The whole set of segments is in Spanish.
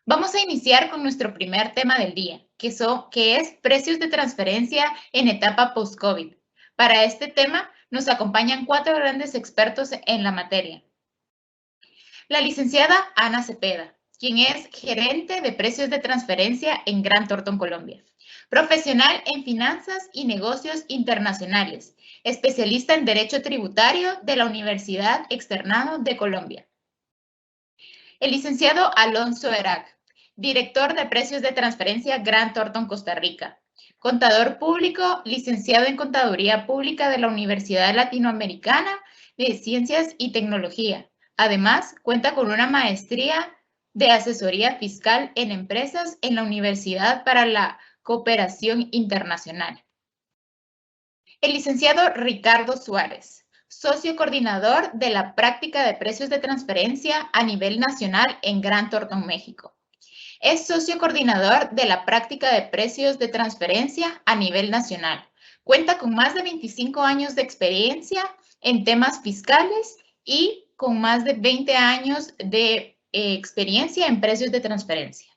Vamos a iniciar con nuestro primer tema del día, que es precios de transferencia en etapa post-COVID. Para este tema nos acompañan 4 grandes expertos en la materia. La licenciada Ana Cepeda, quien es gerente de precios de transferencia en Grant Thornton, Colombia. Profesional en finanzas y negocios internacionales, especialista en derecho tributario de la Universidad Externado de Colombia. El licenciado Alonso Erac, director de precios de transferencia Grant Thornton, Costa Rica. Contador público, licenciado en Contaduría Pública de la Universidad Latinoamericana de Ciencias y Tecnología. Además, cuenta con una maestría de asesoría fiscal en empresas en la Universidad para la Cooperación Internacional. El licenciado Ricardo Suárez, socio coordinador de la práctica de precios de transferencia a nivel nacional en Grant Thornton, México. Es socio coordinador de la práctica de precios de transferencia a nivel nacional. Cuenta con más de 25 años de experiencia en temas fiscales y con más de 20 años de experiencia en precios de transferencia.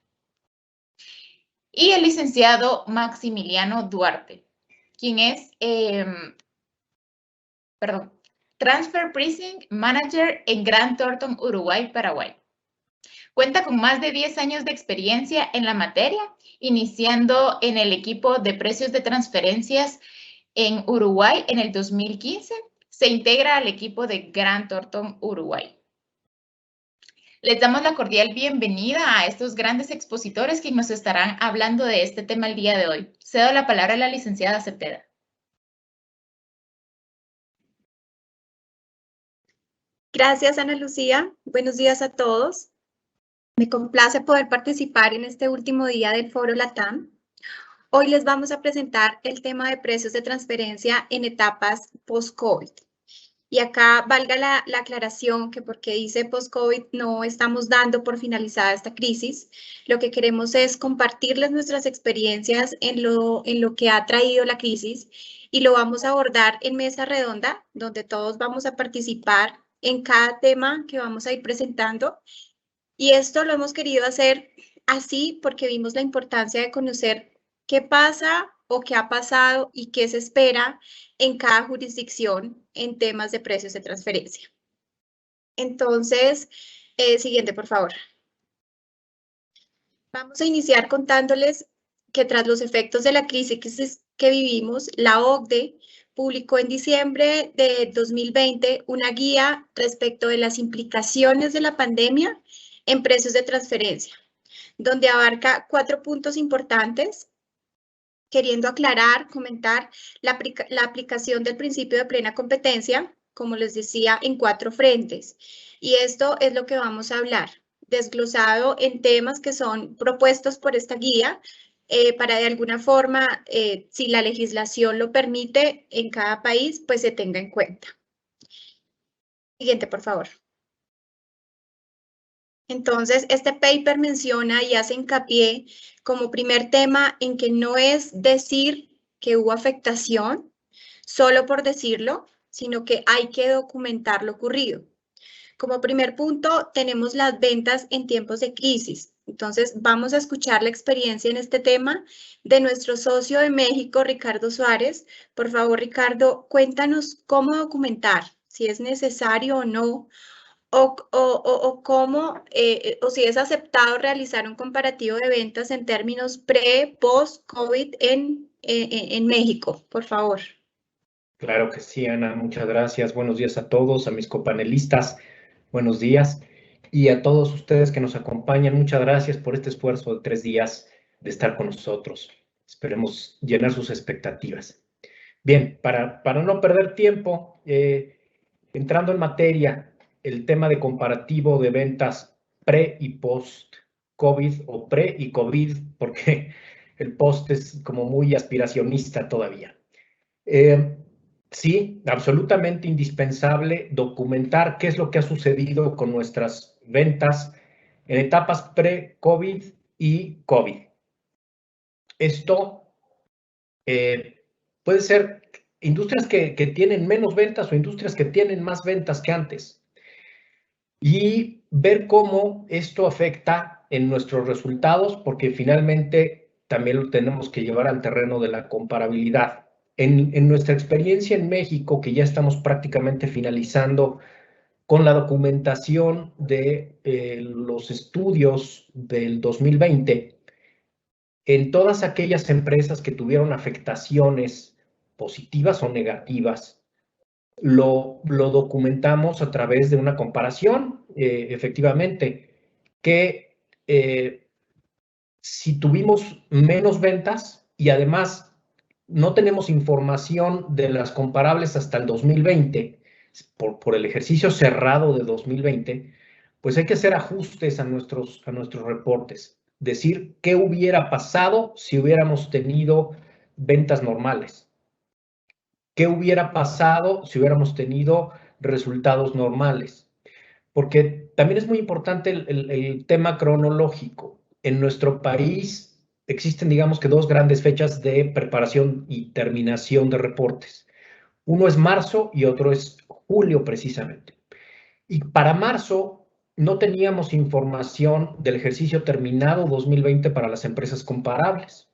Y el licenciado Maximiliano Duarte, quien es Transfer Pricing Manager en Grant Thornton, Uruguay, Paraguay. Cuenta con más de 10 años de experiencia en la materia, iniciando en el equipo de precios de transferencias en Uruguay en el 2015. Se integra al equipo de Grant Thornton, Uruguay. Les damos la cordial bienvenida a estos grandes expositores que nos estarán hablando de este tema el día de hoy. Cedo la palabra a la licenciada Cepeda. Gracias, Ana Lucía. Buenos días a todos. Me complace poder participar en este último día del Foro LATAM. Hoy les vamos a presentar el tema de precios de transferencia en etapas post-COVID. Y acá valga la aclaración que porque dice post-COVID no estamos dando por finalizada esta crisis. Lo que queremos es compartirles nuestras experiencias en lo que ha traído la crisis y lo vamos a abordar en mesa redonda, donde todos vamos a participar en cada tema que vamos a ir presentando. Y esto lo hemos querido hacer así porque vimos la importancia de conocer qué pasa o qué ha pasado y qué se espera en cada jurisdicción en temas de precios de transferencia. Entonces, siguiente, por favor. Vamos a iniciar contándoles que tras los efectos de la crisis que vivimos, la OCDE publicó en diciembre de 2020 una guía respecto de las implicaciones de la pandemia en precios de transferencia, donde abarca 4 puntos importantes, queriendo aclarar, comentar la aplicación del principio de plena competencia, como les decía, en 4 frentes. Y esto es lo que vamos a hablar, desglosado en temas que son propuestos por esta guía, para de alguna forma, si la legislación lo permite en cada país, pues se tenga en cuenta. Siguiente, por favor. Entonces, este paper menciona y hace hincapié como primer tema en que no es decir que hubo afectación solo por decirlo, sino que hay que documentar lo ocurrido. Como primer punto, tenemos las ventas en tiempos de crisis. Entonces, vamos a escuchar la experiencia en este tema de nuestro socio de México, Ricardo Suárez. Por favor, Ricardo, cuéntanos cómo documentar, si es necesario o no, o cómo, o si es aceptado realizar un comparativo de ventas en términos pre, post-COVID en México, por favor. Claro que sí, Ana, muchas gracias. Buenos días a todos, a mis copanelistas, buenos días. Y a todos ustedes que nos acompañan, muchas gracias por este esfuerzo de 3 días de estar con nosotros. Esperemos llenar sus expectativas. Bien, para no perder tiempo, entrando en materia, el tema de comparativo de ventas pre y post-COVID o pre y COVID, porque el post es como muy aspiracionista todavía. Sí, absolutamente indispensable documentar qué es lo que ha sucedido con nuestras ventas en etapas pre-COVID y COVID. Esto puede ser industrias que tienen menos ventas o industrias que tienen más ventas que antes. Y ver cómo esto afecta en nuestros resultados porque finalmente también lo tenemos que llevar al terreno de la comparabilidad. En nuestra experiencia en México, que ya estamos prácticamente finalizando con la documentación de los estudios del 2020, en todas aquellas empresas que tuvieron afectaciones positivas o negativas, lo documentamos a través de una comparación, efectivamente, que si tuvimos menos ventas y además no tenemos información de las comparables hasta el 2020, por el ejercicio cerrado de 2020, pues hay que hacer ajustes a nuestros reportes. Decir qué hubiera pasado si hubiéramos tenido ventas normales. ¿Qué hubiera pasado si hubiéramos tenido resultados normales? Porque también es muy importante el tema cronológico. En nuestro país existen, digamos que, dos grandes fechas de preparación y terminación de reportes. Uno es marzo y otro es julio, precisamente. Y para marzo no teníamos información del ejercicio terminado 2020 para las empresas comparables.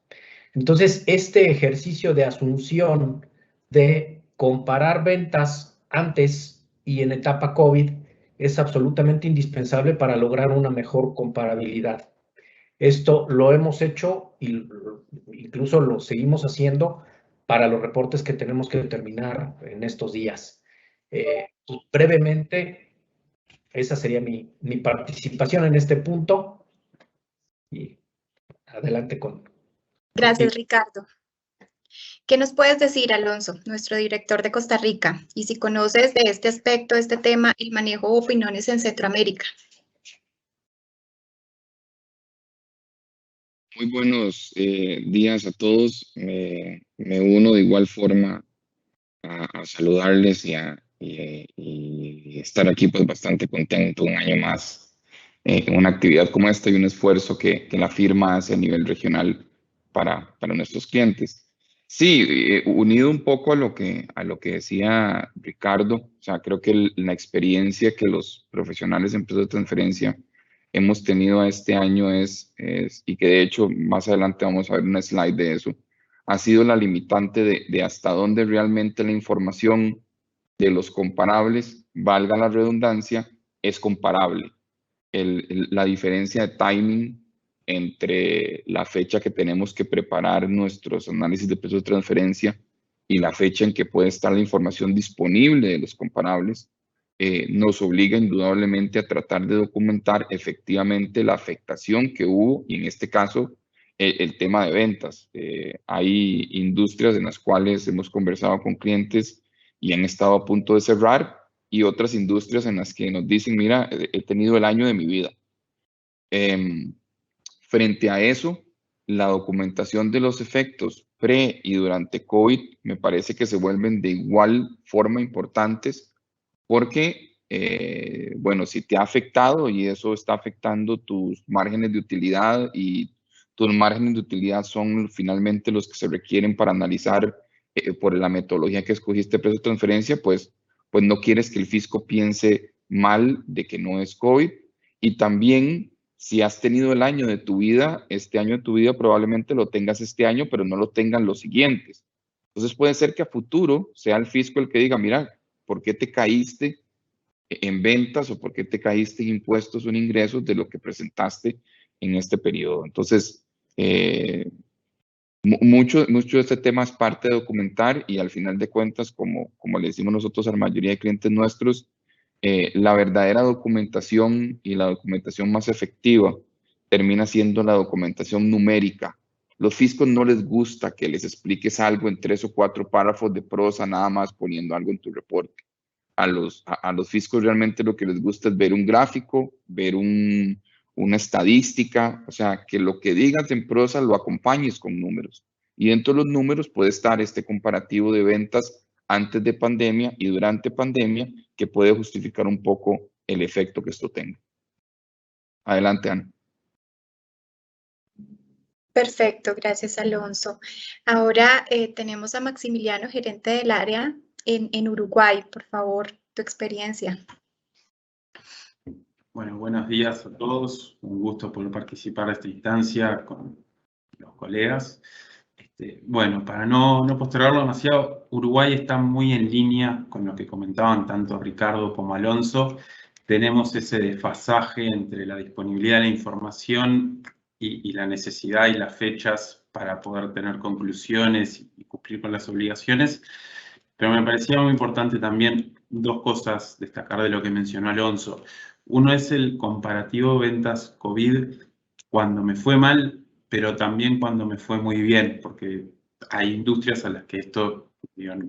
Entonces, este ejercicio de asunción de comparar ventas antes y en etapa COVID es absolutamente indispensable para lograr una mejor comparabilidad. Esto lo hemos hecho y incluso lo seguimos haciendo para los reportes que tenemos que terminar en estos días. Brevemente, esa sería mi participación en este punto. Y adelante con... Gracias, Ricardo. ¿Qué nos puedes decir, Alonso, nuestro director de Costa Rica? Y si conoces de este aspecto, este tema, el manejo de opiniones en Centroamérica. Muy buenos días a todos. Me uno de igual forma a saludarles y estar aquí pues bastante contento un año más en una actividad como esta y un esfuerzo que la firma hace a nivel regional para nuestros clientes. Sí, unido un poco a lo que decía Ricardo, o sea, creo que la experiencia que los profesionales de empresas de transferencia hemos tenido este año y que de hecho más adelante vamos a ver una slide de eso, ha sido la limitante de hasta dónde realmente la información de los comparables, valga la redundancia, es comparable. La diferencia de timing entre la fecha que tenemos que preparar nuestros análisis de precios de transferencia y la fecha en que puede estar la información disponible de los comparables, nos obliga indudablemente a tratar de documentar efectivamente la afectación que hubo, y en este caso el tema de ventas. Hay industrias en las cuales hemos conversado con clientes y han estado a punto de cerrar, y otras industrias en las que nos dicen, mira, he tenido el año de mi vida. Frente a eso, la documentación de los efectos pre y durante COVID me parece que se vuelven de igual forma importantes porque, bueno, si te ha afectado y eso está afectando tus márgenes de utilidad, y tus márgenes de utilidad son finalmente los que se requieren para analizar por la metodología que escogiste precio de transferencia, pues no quieres que el fisco piense mal de que no es COVID. Y también, si has tenido el año de tu vida, este año de tu vida probablemente lo tengas este año, pero no lo tengan los siguientes. Entonces puede ser que a futuro sea el fisco el que diga, mira, ¿por qué te caíste en ventas o por qué te caíste en impuestos o en ingresos de lo que presentaste en este periodo? Entonces, mucho de este tema es parte de documentar, y al final de cuentas, como le decimos nosotros a la mayoría de clientes nuestros, la verdadera documentación y la documentación más efectiva termina siendo la documentación numérica. Los fiscos no les gusta que les expliques algo en 3 o 4 párrafos de prosa, nada más poniendo algo en tu reporte. A los fiscos realmente lo que les gusta es ver un gráfico, ver una estadística, o sea, que lo que digas en prosa lo acompañes con números. Y dentro de los números puede estar este comparativo de ventas antes de pandemia y durante pandemia, que puede justificar un poco el efecto que esto tenga. Adelante, Ana. Perfecto, gracias, Alonso. Ahora tenemos a Maximiliano, gerente del área en Uruguay. Por favor, tu experiencia. Bueno, buenos días a todos. Un gusto poder participar de esta instancia con los colegas. Bueno, para no postergarlo demasiado, Uruguay está muy en línea con lo que comentaban tanto Ricardo como Alonso. Tenemos ese desfasaje entre la disponibilidad de la información y la necesidad y las fechas para poder tener conclusiones y cumplir con las obligaciones. Pero me parecía muy importante también dos cosas destacar de lo que mencionó Alonso. Uno es el comparativo ventas COVID cuando me fue mal, pero también cuando me fue muy bien, porque hay industrias a las que esto, digamos,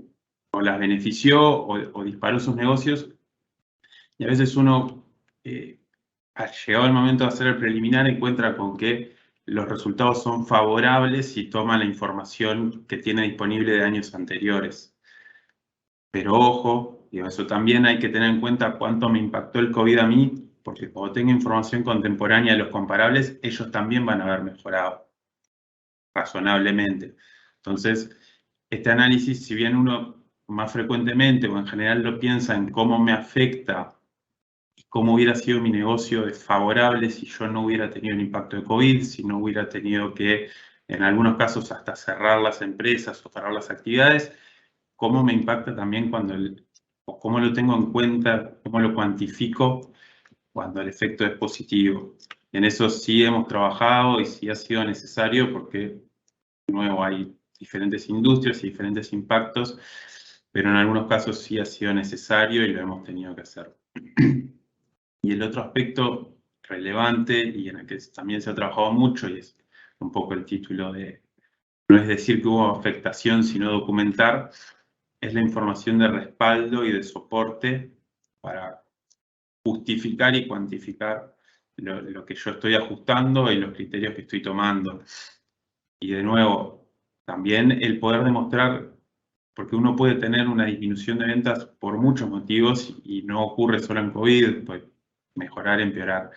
o las benefició o disparó sus negocios, y a veces uno, al llegado el momento de hacer el preliminar, encuentra con que los resultados son favorables y toma la información que tiene disponible de años anteriores. Pero ojo, digo, eso también hay que tener en cuenta cuánto me impactó el COVID a mí, porque cuando tenga información contemporánea de los comparables, ellos también van a haber mejorado razonablemente. Entonces, este análisis, si bien uno más frecuentemente o en general lo piensa en cómo me afecta y cómo hubiera sido mi negocio desfavorable si yo no hubiera tenido el impacto de COVID, si no hubiera tenido que, en algunos casos, hasta cerrar las empresas o parar las actividades, cómo me impacta también o cómo lo tengo en cuenta, cómo lo cuantifico cuando el efecto es positivo. En eso sí hemos trabajado y sí ha sido necesario porque, de nuevo, hay diferentes industrias y diferentes impactos, pero en algunos casos sí ha sido necesario y lo hemos tenido que hacer. Y el otro aspecto relevante y en el que también se ha trabajado mucho, y es un poco el título de, no es decir que hubo afectación, sino documentar, es la información de respaldo y de soporte para justificar y cuantificar lo que yo estoy ajustando y los criterios que estoy tomando. Y de nuevo, también el poder demostrar, porque uno puede tener una disminución de ventas por muchos motivos y no ocurre solo en COVID, puede mejorar, empeorar.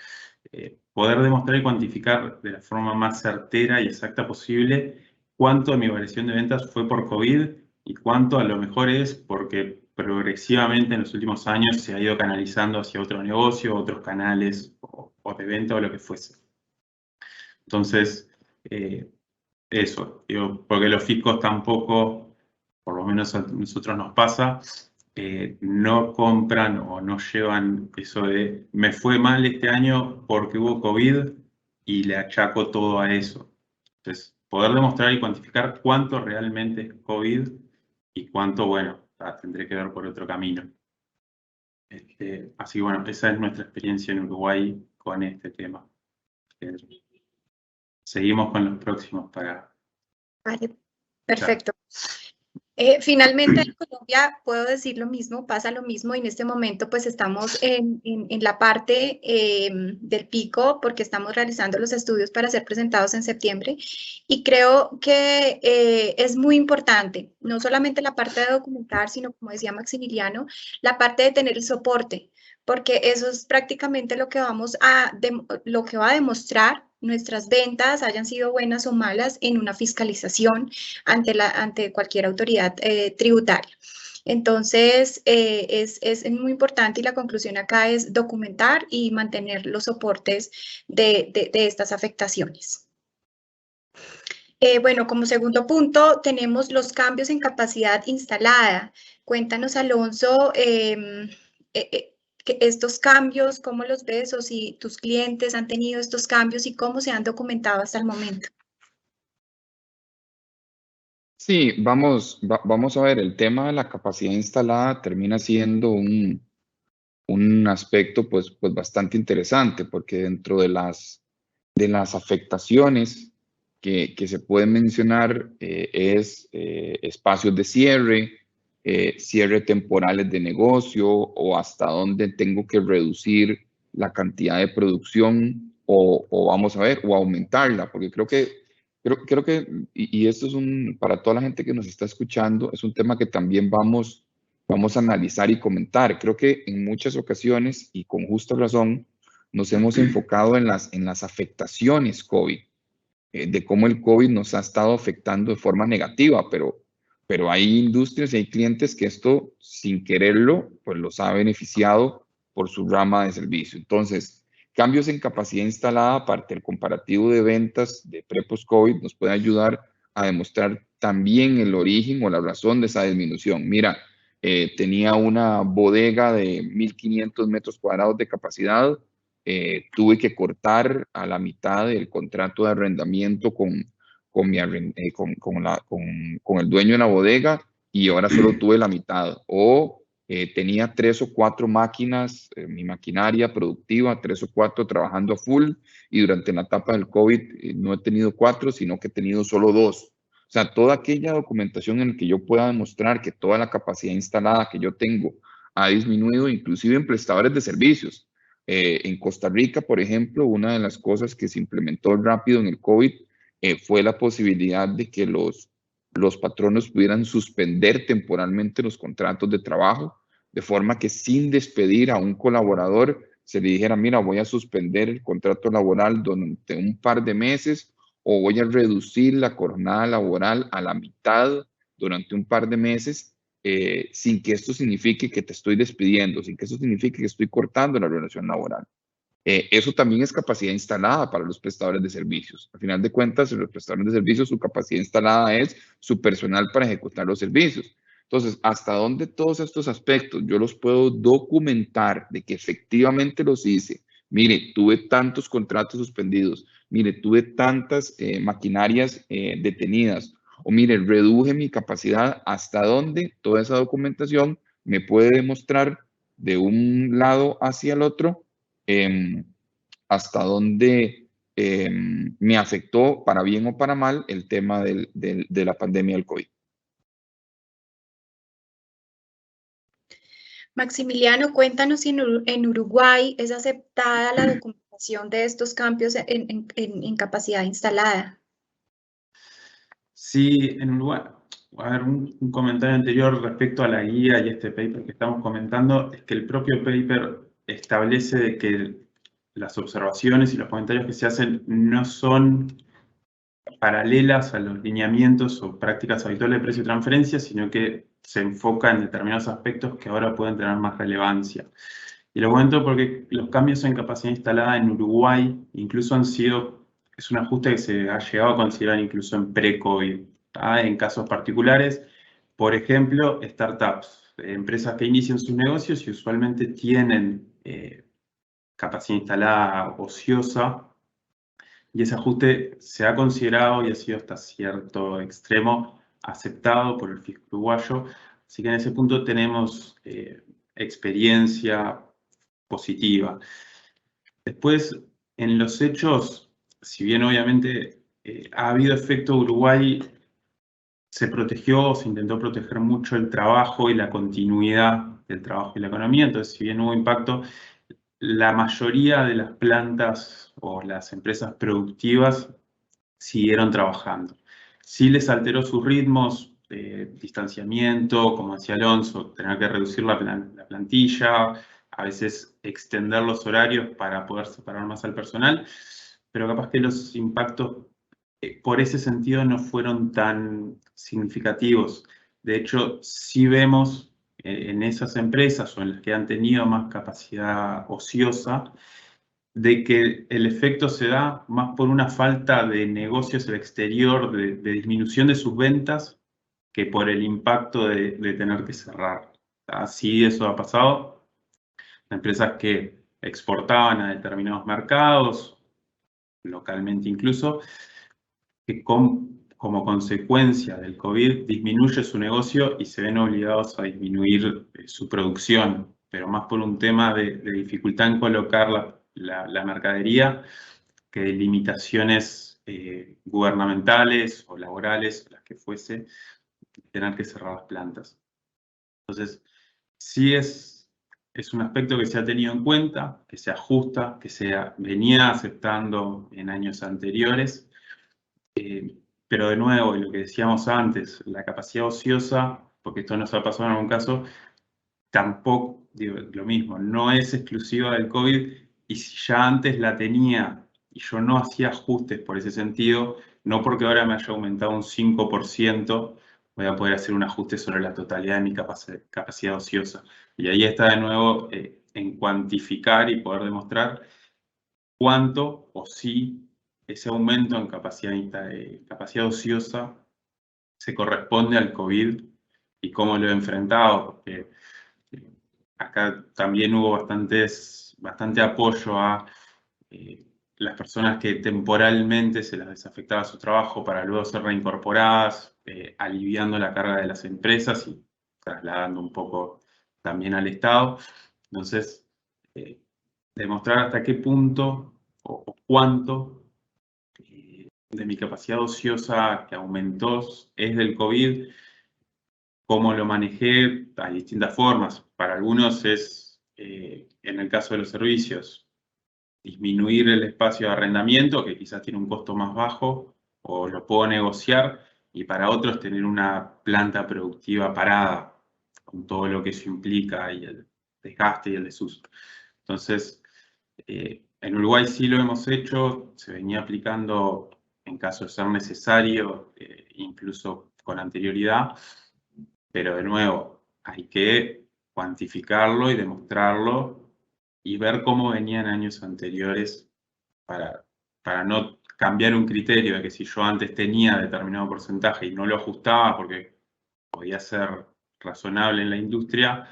Poder demostrar y cuantificar de la forma más certera y exacta posible cuánto de mi variación de ventas fue por COVID y cuánto a lo mejor es porque progresivamente en los últimos años se ha ido canalizando hacia otro negocio, otros canales o de venta o lo que fuese. Entonces, eso, digo, porque los fiscos tampoco, por lo menos a nosotros nos pasa, no compran o no llevan eso de me fue mal este año porque hubo COVID y le achaco todo a eso. Entonces, poder demostrar y cuantificar cuánto realmente es COVID y cuánto, bueno, tendré que ver por otro camino. Así que bueno, esa es nuestra experiencia en Uruguay con este tema. Seguimos con los próximos para... Vale, perfecto. Finalmente en Colombia puedo decir lo mismo, pasa lo mismo y en este momento pues estamos en la parte del pico porque estamos realizando los estudios para ser presentados en septiembre y creo que es muy importante, no solamente la parte de documentar, sino como decía Maximiliano, la parte de tener el soporte, porque eso es prácticamente lo que lo que va a demostrar nuestras ventas, hayan sido buenas o malas, en una fiscalización ante cualquier autoridad tributaria. Entonces, es muy importante y la conclusión acá es documentar y mantener los soportes de estas afectaciones. Bueno, como segundo punto, tenemos los cambios en capacidad instalada. Cuéntanos, Alonso, estos cambios, ¿cómo los ves? O si tus clientes han tenido estos cambios y cómo se han documentado hasta el momento. Sí, vamos a ver, el tema de la capacidad instalada termina siendo un aspecto pues bastante interesante, porque dentro de las afectaciones que se pueden mencionar es espacios de cierre temporales de negocio o hasta dónde tengo que reducir la cantidad de producción o vamos a ver, o aumentarla, porque creo que, y esto es para toda la gente que nos está escuchando, es un tema que también vamos a analizar y comentar. Creo que en muchas ocasiones, y con justa razón, nos hemos enfocado en las afectaciones COVID, de cómo el COVID nos ha estado afectando de forma negativa, pero hay industrias y hay clientes que esto, sin quererlo, pues los ha beneficiado por su rama de servicio. Entonces, cambios en capacidad instalada, aparte del comparativo de ventas de pre-post-COVID, nos puede ayudar a demostrar también el origen o la razón de esa disminución. Mira, tenía una bodega de 1.500 metros cuadrados de capacidad, tuve que cortar a la mitad el contrato de arrendamiento con el dueño de la bodega y ahora solo tuve la mitad. O tenía 3 o 4 máquinas, mi maquinaria productiva, 3 o 4 trabajando a full, y durante la etapa del COVID no he tenido 4, sino que he tenido solo 2. O sea, toda aquella documentación en la que yo pueda demostrar que toda la capacidad instalada que yo tengo ha disminuido, inclusive en prestadores de servicios. En Costa Rica, por ejemplo, una de las cosas que se implementó rápido en el COVID fue la posibilidad de que los patronos pudieran suspender temporalmente los contratos de trabajo, de forma que sin despedir a un colaborador se le dijera, mira, voy a suspender el contrato laboral durante un par de meses o voy a reducir la jornada laboral a la mitad durante un par de meses, sin que esto signifique que te estoy despidiendo, sin que esto signifique que estoy cortando la relación laboral. Eso también es capacidad instalada para los prestadores de servicios. Al final de cuentas, los prestadores de servicios, su capacidad instalada es su personal para ejecutar los servicios. Entonces, ¿hasta dónde todos estos aspectos yo los puedo documentar de que efectivamente los hice? Mire, tuve tantos contratos suspendidos, mire, tuve tantas maquinarias detenidas, o mire, reduje mi capacidad, ¿hasta dónde toda esa documentación me puede demostrar de un lado hacia el otro hasta dónde me afectó para bien o para mal el tema de la pandemia del COVID? Maximiliano, cuéntanos si en Uruguay es aceptada la documentación de estos cambios en capacidad instalada. Sí, en Uruguay. A ver, un comentario anterior respecto a la guía y este paper que estamos comentando, es que el propio paper establece de que las observaciones y los comentarios que se hacen no son paralelas a los lineamientos o prácticas habituales de precio y transferencia, sino que se enfoca en determinados aspectos que ahora pueden tener más relevancia. Y lo comento porque los cambios en capacidad instalada en Uruguay incluso es un ajuste que se ha llegado a considerar incluso en pre-COVID, en casos particulares. Por ejemplo, startups, empresas que inician sus negocios y usualmente tienen capacidad instalada ociosa, y ese ajuste se ha considerado y ha sido hasta cierto extremo aceptado por el fisco uruguayo. Así que en ese punto tenemos experiencia positiva. Después, en los hechos, si bien obviamente ha habido efecto Uruguay, se protegió, se intentó proteger mucho el trabajo y la continuidad del trabajo y la economía. Entonces, si bien hubo impacto, la mayoría de las plantas o las empresas productivas siguieron trabajando. Sí les alteró sus ritmos, distanciamiento, como decía Alonso, tener que reducir la plantilla, a veces extender los horarios para poder separar más al personal, pero capaz que los impactos por ese sentido no fueron tan significativos. De hecho, sí vemos en esas empresas o en las que han tenido más capacidad ociosa, de que el efecto se da más por una falta de negocios al exterior, de disminución de sus ventas, que por el impacto de tener que cerrar. Así eso ha pasado. Empresas que exportaban a determinados mercados, localmente incluso, que como consecuencia del COVID disminuye su negocio y se ven obligados a disminuir su producción, pero más por un tema de dificultad en colocar la mercadería que de limitaciones gubernamentales o laborales, las que fuese, tener que cerrar las plantas. Entonces, sí es un aspecto que se ha tenido en cuenta, que se ajusta, que se venía aceptando en años anteriores. Pero de nuevo, lo que decíamos antes, la capacidad ociosa, porque esto nos ha pasado en algún caso, tampoco, digo, lo mismo, no es exclusiva del COVID, y si ya antes la tenía y yo no hacía ajustes por ese sentido, no porque ahora me haya aumentado un 5%, voy a poder hacer un ajuste sobre la totalidad de mi capacidad ociosa. Y ahí está de nuevo en cuantificar y poder demostrar cuánto o si ese aumento en capacidad ociosa se corresponde al COVID y cómo lo he enfrentado, porque acá también hubo bastante apoyo a las personas que temporalmente se las desafectaba su trabajo para luego ser reincorporadas, aliviando la carga de las empresas y trasladando un poco también al Estado. Entonces, demostrar hasta qué punto o cuánto de mi capacidad ociosa que aumentó es del COVID, cómo lo manejé, hay distintas formas. Para algunos es, en el caso de los servicios, disminuir el espacio de arrendamiento, que quizás tiene un costo más bajo, o lo puedo negociar, y para otros tener una planta productiva parada, con todo lo que eso implica, y el desgaste y el desuso. Entonces, en Uruguay sí lo hemos hecho, se venía aplicando en caso de ser necesario, incluso con anterioridad, pero de nuevo, hay que cuantificarlo y demostrarlo y ver cómo venían años anteriores para no cambiar un criterio de que si yo antes tenía determinado porcentaje y no lo ajustaba porque podía ser razonable en la industria,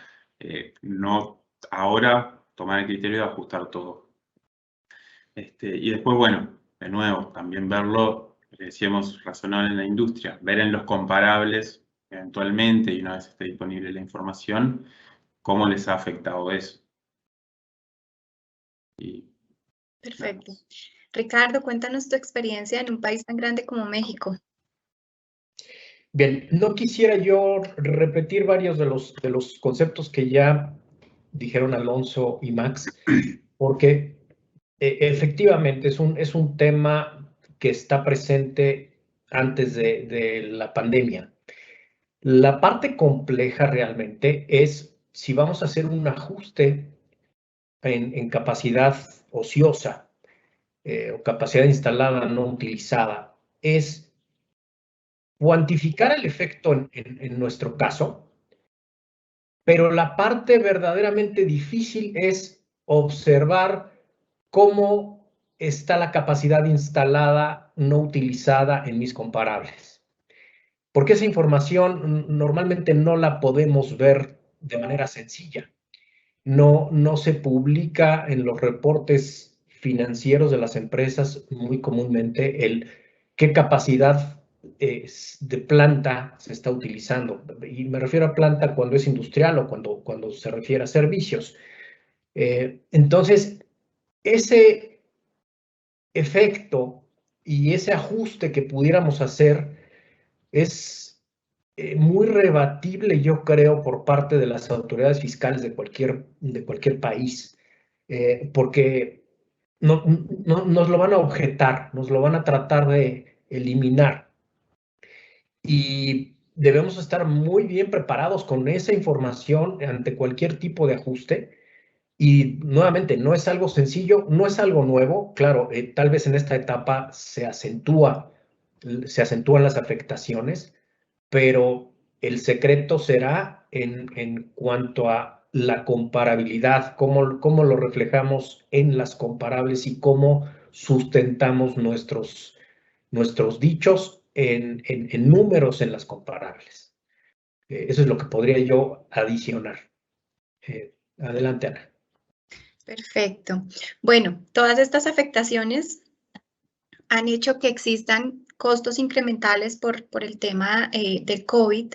no ahora tomar el criterio de ajustar todo. Y después, bueno, de nuevo, también verlo, le decíamos, razonable en la industria, ver en los comparables eventualmente, y una vez esté disponible la información, cómo les ha afectado eso. Perfecto. Ricardo, cuéntanos tu experiencia en un país tan grande como México. Bien, no quisiera yo repetir varios de los conceptos que ya dijeron Alonso y Max, porque efectivamente es un tema que está presente antes de la pandemia. La parte compleja realmente es si vamos a hacer un ajuste en capacidad ociosa o capacidad instalada no utilizada, es cuantificar el efecto en nuestro caso, pero la parte verdaderamente difícil es observar cómo está la capacidad instalada no utilizada en mis comparables. Porque esa información normalmente no la podemos ver de manera sencilla. No se publica en los reportes financieros de las empresas muy comúnmente el qué capacidad de planta se está utilizando. Y me refiero a planta cuando es industrial o cuando se refiere a servicios. Entonces, ese efecto y ese ajuste que pudiéramos hacer es muy rebatible, yo creo, por parte de las autoridades fiscales de cualquier país, porque nos lo van a objetar, nos lo van a tratar de eliminar. Y debemos estar muy bien preparados con esa información ante cualquier tipo de ajuste. Y nuevamente, no es algo sencillo, no es algo nuevo. Claro, tal vez en esta etapa se acentúan las afectaciones, pero el secreto será en cuanto a la comparabilidad, cómo lo reflejamos en las comparables y cómo sustentamos nuestros dichos en números en las comparables. Eso es lo que podría yo adicionar. Adelante, Ana. Perfecto. Bueno, todas estas afectaciones han hecho que existan costos incrementales por el tema del COVID.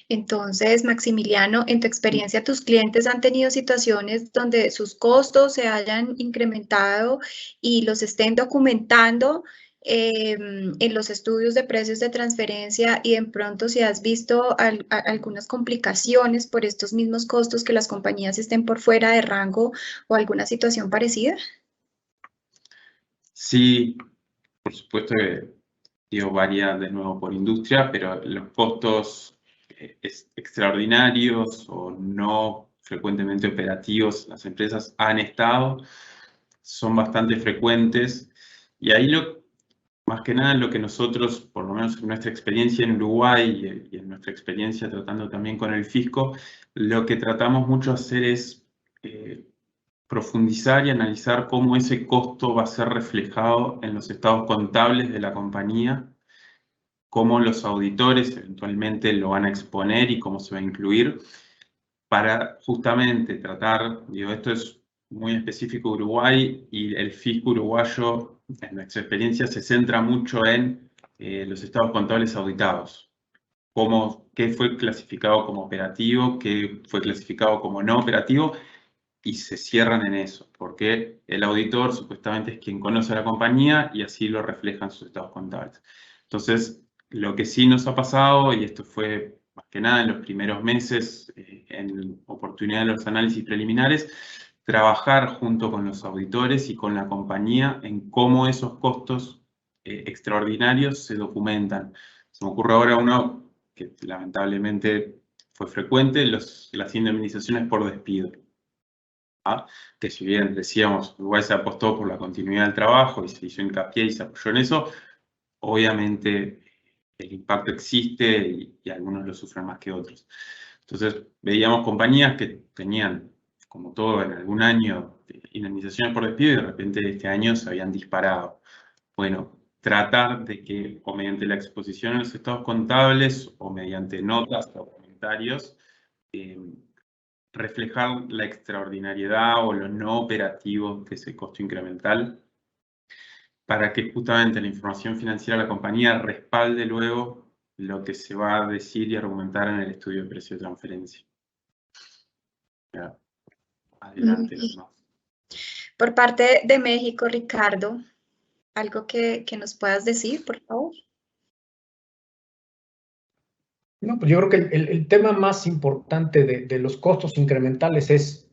Entonces, Maximiliano, en tu experiencia, ¿tus clientes han tenido situaciones donde sus costos se hayan incrementado y los estén documentando en los estudios de precios de transferencia, y de pronto si has visto algunas complicaciones por estos mismos costos, que las compañías estén por fuera de rango o alguna situación parecida? Sí, por supuesto que varía de nuevo por industria, pero los costos extraordinarios o no frecuentemente operativos las empresas han estado, son bastante frecuentes, y ahí más que nada lo que nosotros, por lo menos en nuestra experiencia en Uruguay y en nuestra experiencia tratando también con el fisco, lo que tratamos mucho de hacer es profundizar y analizar cómo ese costo va a ser reflejado en los estados contables de la compañía, cómo los auditores eventualmente lo van a exponer y cómo se va a incluir, para justamente tratar, digo, esto es muy específico de Uruguay y el fisco uruguayo, en nuestra experiencia, se centra mucho en los estados contables auditados. Qué fue clasificado como operativo, qué fue clasificado como no operativo, y se cierran en eso, porque el auditor supuestamente es quien conoce a la compañía y así lo refleja en sus estados contables. Entonces, lo que sí nos ha pasado, y esto fue más que nada en los primeros meses, en oportunidad de los análisis preliminares, trabajar junto con los auditores y con la compañía en cómo esos costos extraordinarios se documentan. Se me ocurre ahora uno que lamentablemente fue frecuente, las indemnizaciones por despido. Que si bien decíamos, Uruguay se apostó por la continuidad del trabajo y se hizo hincapié y se apoyó en eso, obviamente el impacto existe y algunos lo sufren más que otros. Entonces veíamos compañías que tenían, como todo en algún año, indemnizaciones por despido y de repente este año se habían disparado. Bueno, tratar de que o mediante la exposición en los estados contables o mediante notas o comentarios, reflejar la extraordinariedad o lo no operativo de ese costo incremental para que justamente la información financiera de la compañía respalde luego lo que se va a decir y argumentar en el estudio de precio de transferencia. Ya. Adelante. No. Por parte de México, Ricardo, ¿algo que nos puedas decir, por favor? No, pues yo creo que el tema más importante de los costos incrementales es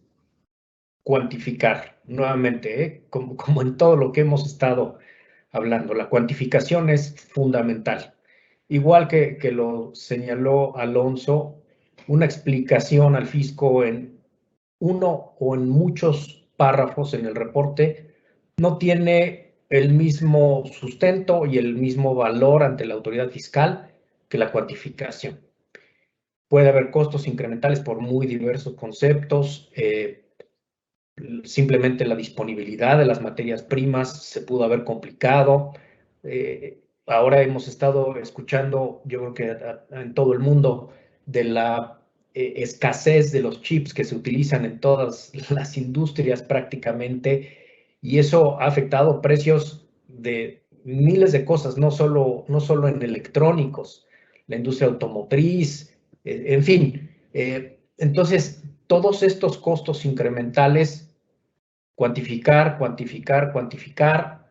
cuantificar, nuevamente, como en todo lo que hemos estado hablando. La cuantificación es fundamental. Igual que lo señaló Alonso, una explicación al fisco en uno o en muchos párrafos en el reporte no tiene el mismo sustento y el mismo valor ante la autoridad fiscal que la cuantificación. Puede haber costos incrementales por muy diversos conceptos. Simplemente la disponibilidad de las materias primas se pudo haber complicado. Ahora hemos estado escuchando, yo creo que en todo el mundo, de la escasez de los chips que se utilizan en todas las industrias prácticamente, y eso ha afectado precios de miles de cosas, no solo en electrónicos, la industria automotriz, en fin. Entonces, todos estos costos incrementales, cuantificar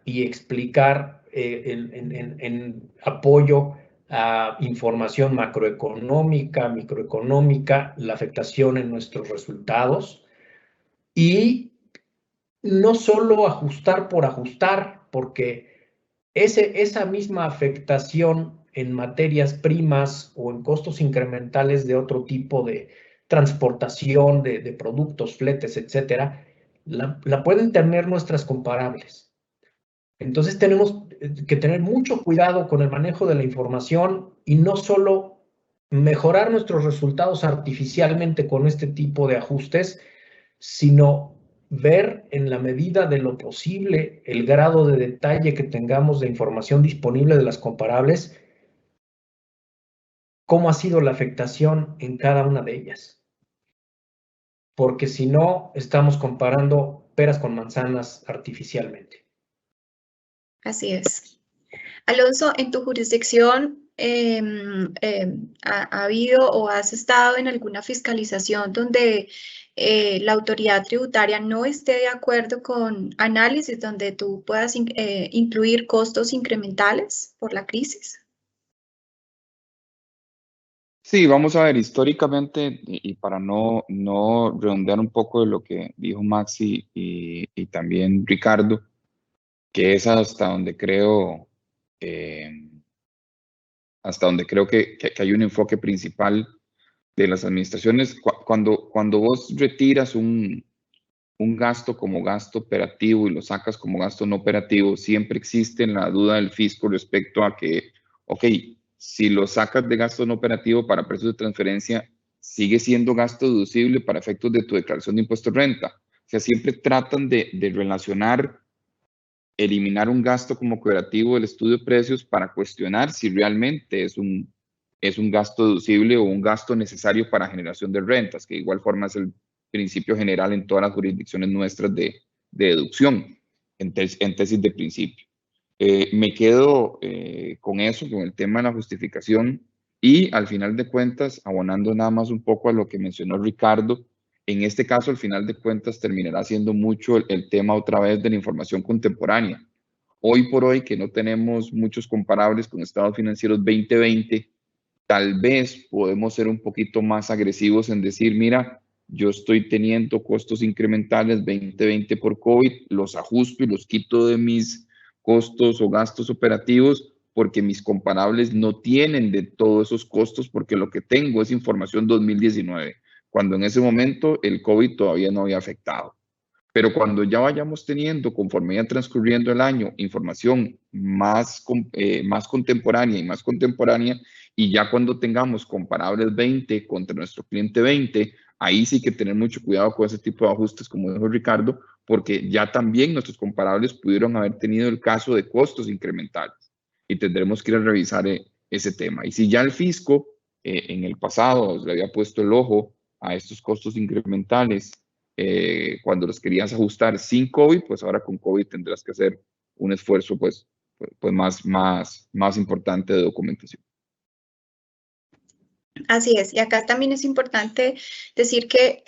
y explicar en apoyo a información macroeconómica, microeconómica, la afectación en nuestros resultados, y no solo ajustar por ajustar, porque esa misma afectación en materias primas o en costos incrementales de otro tipo de transportación de productos, fletes, etcétera, la pueden tener nuestras comparables. Entonces tenemos que tener mucho cuidado con el manejo de la información y no solo mejorar nuestros resultados artificialmente con este tipo de ajustes, sino ver en la medida de lo posible el grado de detalle que tengamos de información disponible de las comparables, cómo ha sido la afectación en cada una de ellas. Porque si no, estamos comparando peras con manzanas artificialmente. Así es. Alonso, en tu jurisdicción, ¿ha habido o has estado en alguna fiscalización donde la autoridad tributaria no esté de acuerdo con análisis donde tú puedas incluir costos incrementales por la crisis? Sí, vamos a ver, históricamente, y para no redondear un poco de lo que dijo Maxi y también Ricardo, que es hasta donde creo que hay un enfoque principal de las administraciones. Cuando vos retiras un gasto como gasto operativo y lo sacas como gasto no operativo, siempre existe la duda del fisco respecto a que, ok, si lo sacas de gasto no operativo para precios de transferencia, sigue siendo gasto deducible para efectos de tu declaración de impuesto de renta. sea, siempre tratan de relacionar, eliminar un gasto como operativo del estudio de precios para cuestionar si realmente es un gasto deducible o un gasto necesario para generación de rentas, que de igual forma es el principio general en todas las jurisdicciones nuestras de deducción, en tesis de principio. Me quedo con eso, con el tema de la justificación, y al final de cuentas, abonando nada más un poco a lo que mencionó Ricardo, en este caso, al final de cuentas, terminará siendo mucho el tema otra vez de la información contemporánea. Hoy por hoy, que no tenemos muchos comparables con estados financieros 2020, tal vez podemos ser un poquito más agresivos en decir, mira, yo estoy teniendo costos incrementales 2020 por COVID, los ajusto y los quito de mis costos o gastos operativos porque mis comparables no tienen de todos esos costos porque lo que tengo es información 2019, cuando en ese momento el COVID todavía no había afectado. Pero cuando ya vayamos teniendo, conforme vaya transcurriendo el año, información más contemporánea y más contemporánea, y ya cuando tengamos comparables 20 contra nuestro cliente 20, ahí sí que tener mucho cuidado con ese tipo de ajustes, como dijo Ricardo, porque ya también nuestros comparables pudieron haber tenido el caso de costos incrementales y tendremos que ir a revisar ese tema. Y si ya el fisco en el pasado le había puesto el ojo a estos costos incrementales, cuando los querías ajustar sin COVID, pues ahora con COVID tendrás que hacer un esfuerzo pues más importante de documentación. Así es, y acá también es importante decir que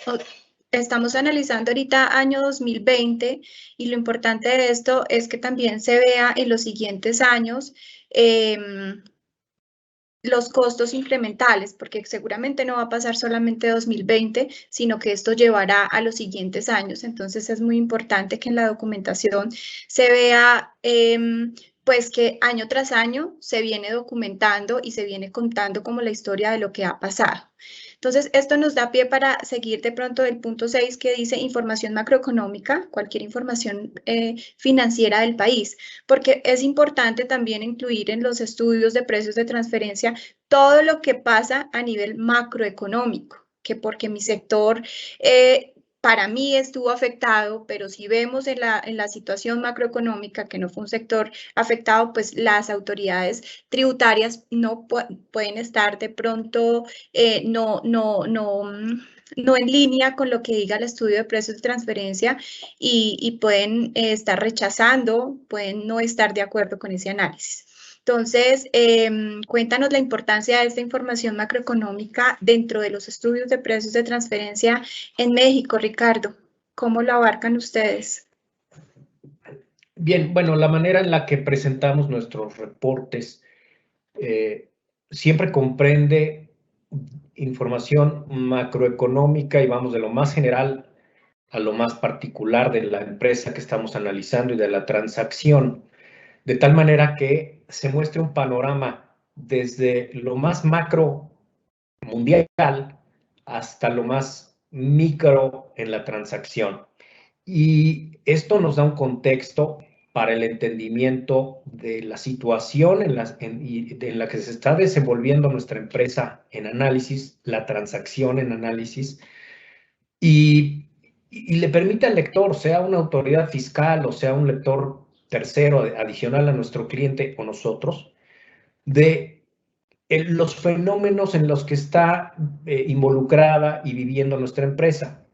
estamos analizando ahorita año 2020 y lo importante de esto es que también se vea en los siguientes años los costos incrementales, porque seguramente no va a pasar solamente 2020, sino que esto llevará a los siguientes años. Entonces es muy importante que en la documentación se vea pues que año tras año se viene documentando y se viene contando como la historia de lo que ha pasado. Entonces, esto nos da pie para seguir de pronto el punto 6 que dice información macroeconómica, cualquier información financiera del país, porque es importante también incluir en los estudios de precios de transferencia todo lo que pasa a nivel macroeconómico, que porque mi sector para mí estuvo afectado, pero si vemos en la situación macroeconómica que no fue un sector afectado, pues las autoridades tributarias no pueden estar de pronto, no en línea con lo que diga el estudio de precios de transferencia y pueden estar rechazando, pueden no estar de acuerdo con ese análisis. Entonces, cuéntanos la importancia de esta información macroeconómica dentro de los estudios de precios de transferencia en México, Ricardo. ¿Cómo lo abarcan ustedes? Bien, bueno, la manera en la que presentamos nuestros reportes siempre comprende información macroeconómica y vamos de lo más general a lo más particular de la empresa que estamos analizando y de la transacción, de tal manera que se muestre un panorama desde lo más macro mundial hasta lo más micro en la transacción. Y esto nos da un contexto para el entendimiento de la situación en la que se está desenvolviendo nuestra empresa en análisis, la transacción en análisis, y le permite al lector, sea una autoridad fiscal o sea un lector tercero adicional a nuestro cliente o nosotros, de los fenómenos en los que está involucrada y viviendo nuestra empresa.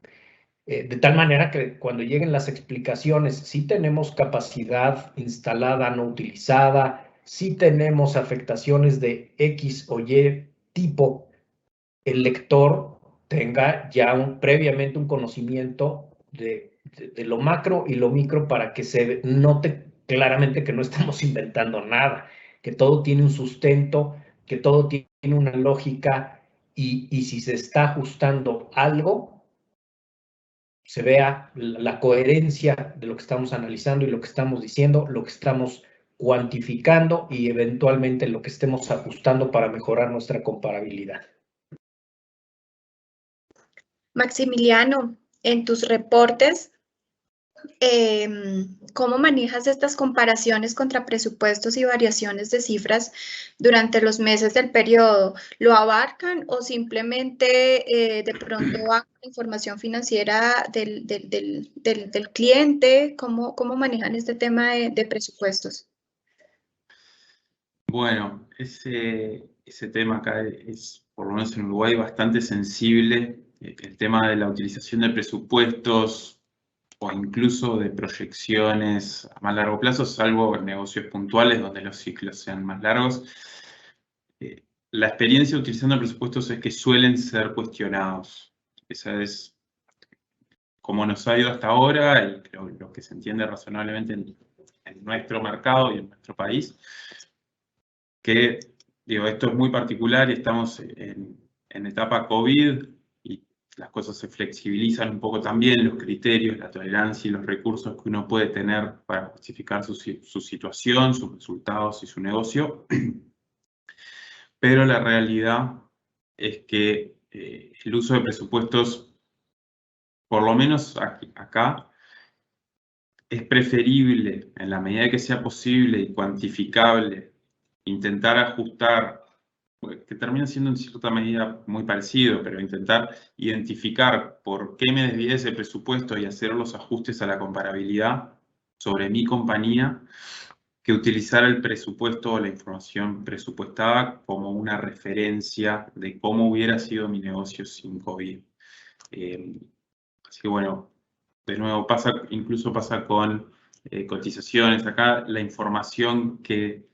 De tal manera que cuando lleguen las explicaciones, sí tenemos capacidad instalada no utilizada, sí tenemos afectaciones de X o Y tipo, el lector tenga ya previamente un conocimiento de lo macro y lo micro para que se note claramente que no estamos inventando nada, que todo tiene un sustento, que todo tiene una lógica y si se está ajustando algo, se vea la coherencia de lo que estamos analizando y lo que estamos diciendo, lo que estamos cuantificando y eventualmente lo que estemos ajustando para mejorar nuestra comparabilidad. Maximiliano, en tus reportes, ¿Cómo manejas estas comparaciones contra presupuestos y variaciones de cifras durante los meses del periodo? ¿Lo abarcan o simplemente de pronto la información financiera del cliente? ¿Cómo manejan este tema de presupuestos? Bueno, ese tema acá es, por lo menos en Uruguay, bastante sensible. El tema de la utilización de presupuestos o incluso de proyecciones a más largo plazo, salvo en negocios puntuales donde los ciclos sean más largos. La experiencia utilizando presupuestos es que suelen ser cuestionados. Esa es como nos ha ido hasta ahora y lo que se entiende razonablemente en nuestro mercado y en nuestro país. Que, digo, esto es muy particular y estamos en etapa COVID y las cosas se flexibilizan un poco también, los criterios, la tolerancia y los recursos que uno puede tener para justificar su situación, sus resultados y su negocio. Pero la realidad es que el uso de presupuestos, por lo menos acá, es preferible, en la medida que sea posible y cuantificable, intentar ajustar, que termina siendo en cierta medida muy parecido, pero intentar identificar por qué me desvié de ese presupuesto y hacer los ajustes a la comparabilidad sobre mi compañía, que utilizar el presupuesto o la información presupuestada como una referencia de cómo hubiera sido mi negocio sin COVID. Así que bueno, de nuevo, incluso pasa con cotizaciones. Acá la información que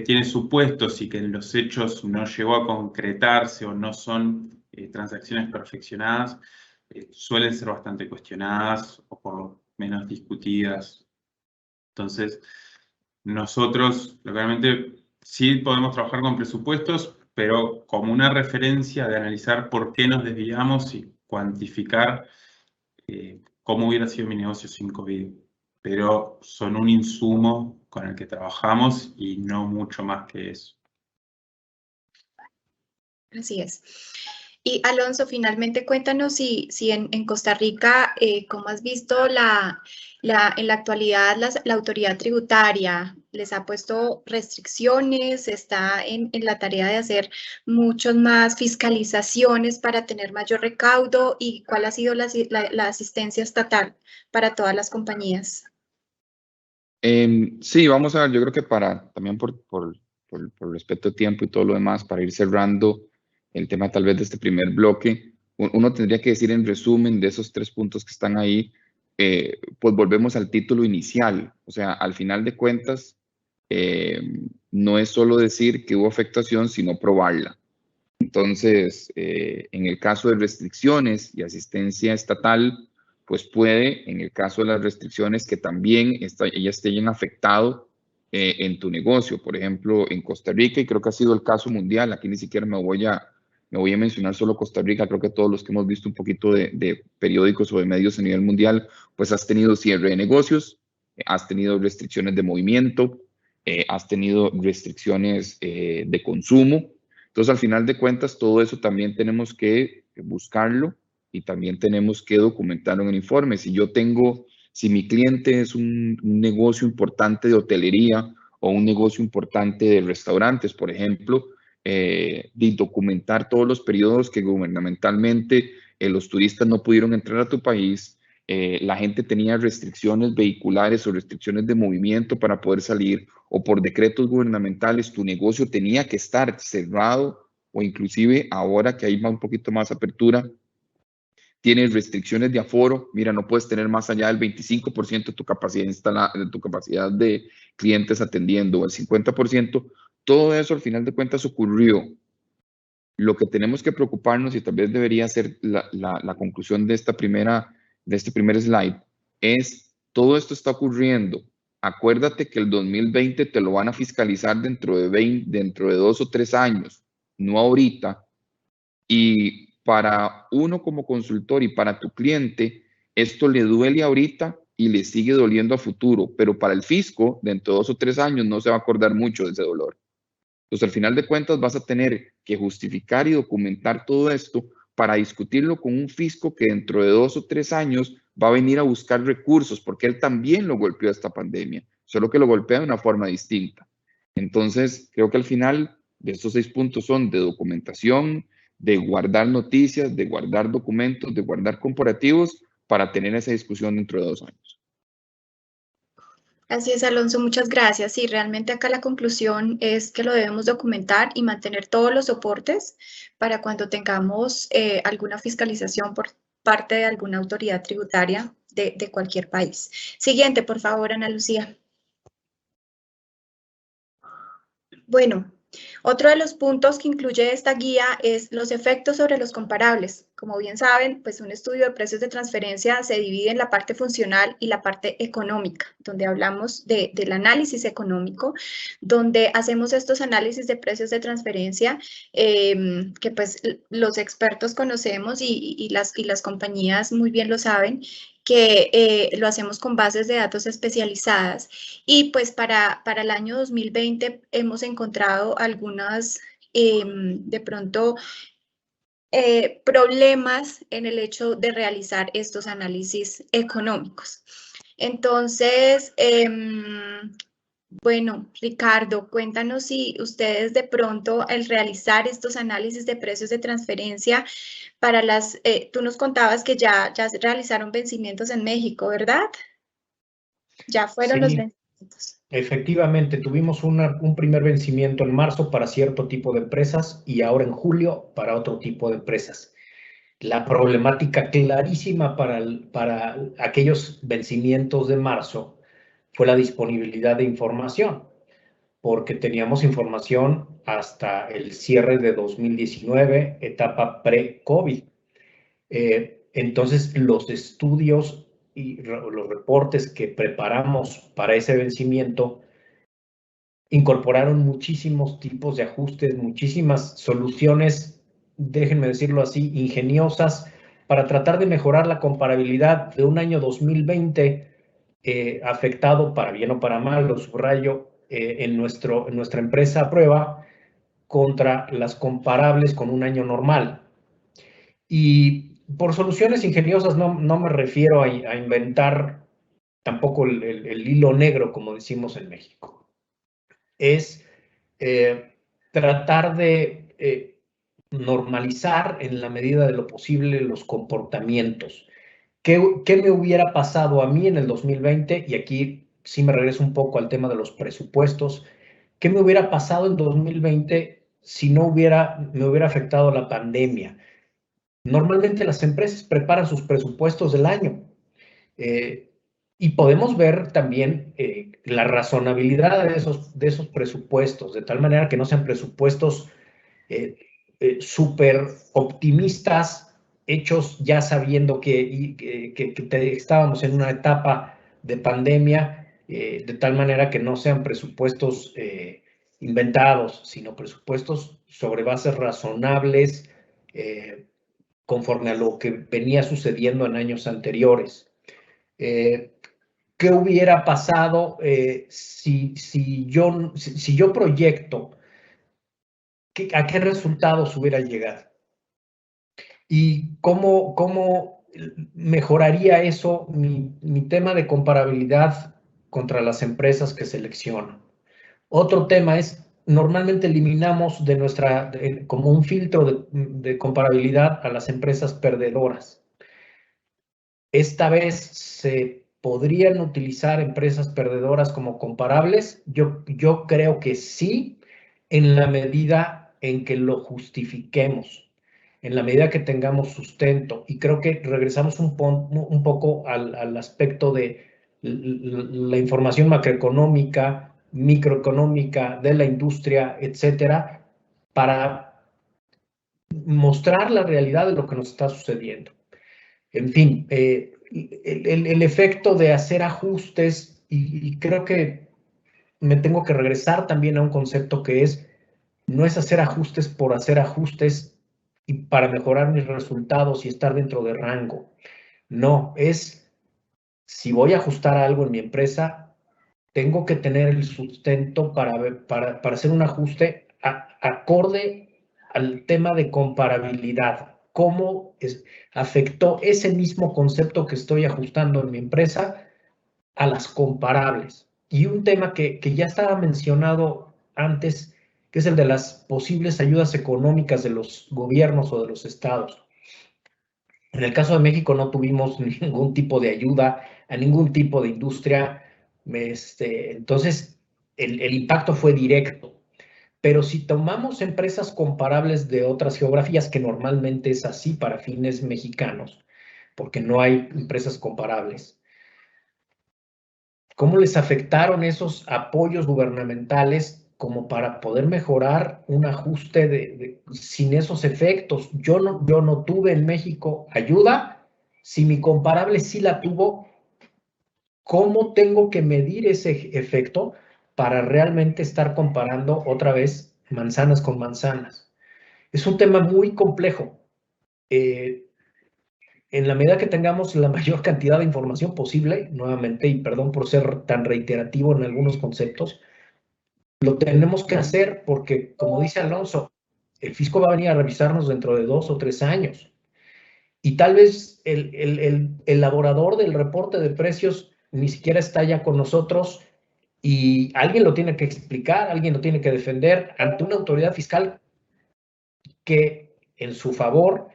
tiene supuestos y que en los hechos no llegó a concretarse o no son transacciones perfeccionadas, suelen ser bastante cuestionadas o por lo menos discutidas. Entonces, nosotros localmente sí podemos trabajar con presupuestos, pero como una referencia de analizar por qué nos desviamos y cuantificar cómo hubiera sido mi negocio sin COVID. Pero son un insumo con el que trabajamos y no mucho más que eso. Así es. Y Alonso, finalmente cuéntanos si en Costa Rica, ¿cómo has visto en la actualidad la autoridad tributaria? ¿Les ha puesto restricciones? ¿Está en la tarea de hacer muchas más fiscalizaciones para tener mayor recaudo? ¿Y cuál ha sido la asistencia estatal para todas las compañías? Sí, vamos a ver, yo creo que también por respeto de tiempo y todo lo demás, para ir cerrando el tema tal vez de este primer bloque, uno tendría que decir en resumen de esos 3 puntos que están ahí, pues volvemos al título inicial. O sea, al final de cuentas, no es solo decir que hubo afectación, sino probarla. Entonces, en el caso de restricciones y asistencia estatal, pues puede, en el caso de las restricciones, que también ellas te hayan afectado en tu negocio. Por ejemplo, en Costa Rica, y creo que ha sido el caso mundial, aquí ni siquiera me voy a mencionar solo Costa Rica, creo que todos los que hemos visto un poquito de periódicos o de medios a nivel mundial, pues has tenido cierre de negocios, has tenido restricciones de movimiento, has tenido restricciones de consumo. Entonces, al final de cuentas, todo eso también tenemos que buscarlo y también tenemos que documentarlo en el informe. Si mi cliente es un negocio importante de hotelería o un negocio importante de restaurantes, por ejemplo, de documentar todos los periodos que gubernamentalmente los turistas no pudieron entrar a tu país, la gente tenía restricciones vehiculares o restricciones de movimiento para poder salir, o por decretos gubernamentales tu negocio tenía que estar cerrado, o inclusive ahora que hay un poquito más apertura, tienes restricciones de aforo, mira, no puedes tener más allá del 25% de tu capacidad de tu capacidad de clientes atendiendo, o el 50%, todo eso al final de cuentas ocurrió. Lo que tenemos que preocuparnos, y tal vez debería ser la conclusión de este primer slide, es todo esto está ocurriendo. Acuérdate que el 2020 te lo van a fiscalizar dentro de 2 o 3 años, no ahorita. Y para uno como consultor y para tu cliente, esto le duele ahorita y le sigue doliendo a futuro, pero para el fisco, dentro de 2 o 3 años, no se va a acordar mucho de ese dolor. Entonces, al final de cuentas, vas a tener que justificar y documentar todo esto para discutirlo con un fisco que dentro de 2 o 3 años va a venir a buscar recursos, porque él también lo golpeó esta pandemia, solo que lo golpea de una forma distinta. Entonces, creo que al final de estos 6 puntos son de documentación, de guardar noticias, de guardar documentos, de guardar comparativos para tener esa discusión dentro de 2 años. Así es, Alonso, muchas gracias. Y realmente acá la conclusión es que lo debemos documentar y mantener todos los soportes para cuando tengamos alguna fiscalización por parte de alguna autoridad tributaria de cualquier país. Siguiente, por favor, Ana Lucía. Bueno, otro de los puntos que incluye esta guía es los efectos sobre los comparables. Como bien saben, pues un estudio de precios de transferencia se divide en la parte funcional y la parte económica, donde hablamos del análisis económico, donde hacemos estos análisis de precios de transferencia que pues los expertos conocemos y las compañías muy bien lo saben, que lo hacemos con bases de datos especializadas. Y pues para el año 2020 hemos encontrado algunas, de pronto, problemas en el hecho de realizar estos análisis económicos. Entonces, bueno, Ricardo, cuéntanos si ustedes de pronto al realizar estos análisis de precios de transferencia para tú nos contabas que ya realizaron vencimientos en México, ¿verdad? Ya fueron los vencimientos. Efectivamente, tuvimos un primer vencimiento en marzo para cierto tipo de empresas y ahora en julio para otro tipo de empresas. La problemática clarísima para aquellos vencimientos de marzo fue la disponibilidad de información, porque teníamos información hasta el cierre de 2019, etapa pre-COVID. Entonces, los estudios y los reportes que preparamos para ese vencimiento incorporaron muchísimos tipos de ajustes, muchísimas soluciones, déjenme decirlo así, ingeniosas para tratar de mejorar la comparabilidad de un año 2020 afectado, para bien o para mal, lo subrayo, en nuestra empresa a prueba contra las comparables con un año normal. Y por soluciones ingeniosas no me refiero a inventar tampoco el hilo negro, como decimos en México. Es tratar de normalizar en la medida de lo posible los comportamientos. ¿Qué me hubiera pasado a mí en el 2020? Y aquí sí me regreso un poco al tema de los presupuestos. ¿Qué me hubiera pasado en 2020 si no me hubiera afectado la pandemia? Normalmente las empresas preparan sus presupuestos del año y podemos ver también la razonabilidad de esos presupuestos, de tal manera que no sean presupuestos súper optimistas, hechos ya sabiendo que estábamos en una etapa de pandemia, de tal manera que no sean presupuestos inventados, sino presupuestos sobre bases razonables, conforme a lo que venía sucediendo en años anteriores. ¿Qué hubiera pasado si yo proyecto a qué resultados hubiera llegado? ¿Y cómo mejoraría eso mi tema de comparabilidad contra las empresas que selecciono? Otro tema es, normalmente eliminamos como un filtro de comparabilidad a las empresas perdedoras. Esta vez se podrían utilizar empresas perdedoras como comparables. Yo creo que sí, en la medida en que lo justifiquemos, en la medida que tengamos sustento. Y creo que regresamos un poco al aspecto de la información macroeconómica, microeconómica de la industria, etcétera, para mostrar la realidad de lo que nos está sucediendo. En fin, el efecto de hacer ajustes, y creo que me tengo que regresar también a un concepto que no es hacer ajustes por hacer ajustes y para mejorar mis resultados y estar dentro de rango. No, es si voy a ajustar algo en mi empresa, tengo que tener el sustento para hacer un ajuste acorde al tema de comparabilidad, cómo afectó ese mismo concepto que estoy ajustando en mi empresa a las comparables. Y un tema que ya estaba mencionado antes, que es el de las posibles ayudas económicas de los gobiernos o de los estados. En el caso de México no tuvimos ningún tipo de ayuda a ningún tipo de industria, entonces el impacto fue directo. Pero si tomamos empresas comparables de otras geografías, que normalmente es así para fines mexicanos, porque no hay empresas comparables, ¿cómo les afectaron esos apoyos gubernamentales como para poder mejorar un ajuste sin esos efectos? Yo no tuve en México ayuda. Si mi comparable sí la tuvo, ¿cómo tengo que medir ese efecto para realmente estar comparando otra vez manzanas con manzanas? Es un tema muy complejo. En la medida que tengamos la mayor cantidad de información posible, nuevamente, y perdón por ser tan reiterativo en algunos conceptos, lo tenemos que hacer porque, como dice Alonso, el fisco va a venir a revisarnos dentro de 2 o 3 años. Y tal vez el elaborador del reporte de precios ni siquiera está ya con nosotros y alguien lo tiene que explicar, alguien lo tiene que defender ante una autoridad fiscal que en su favor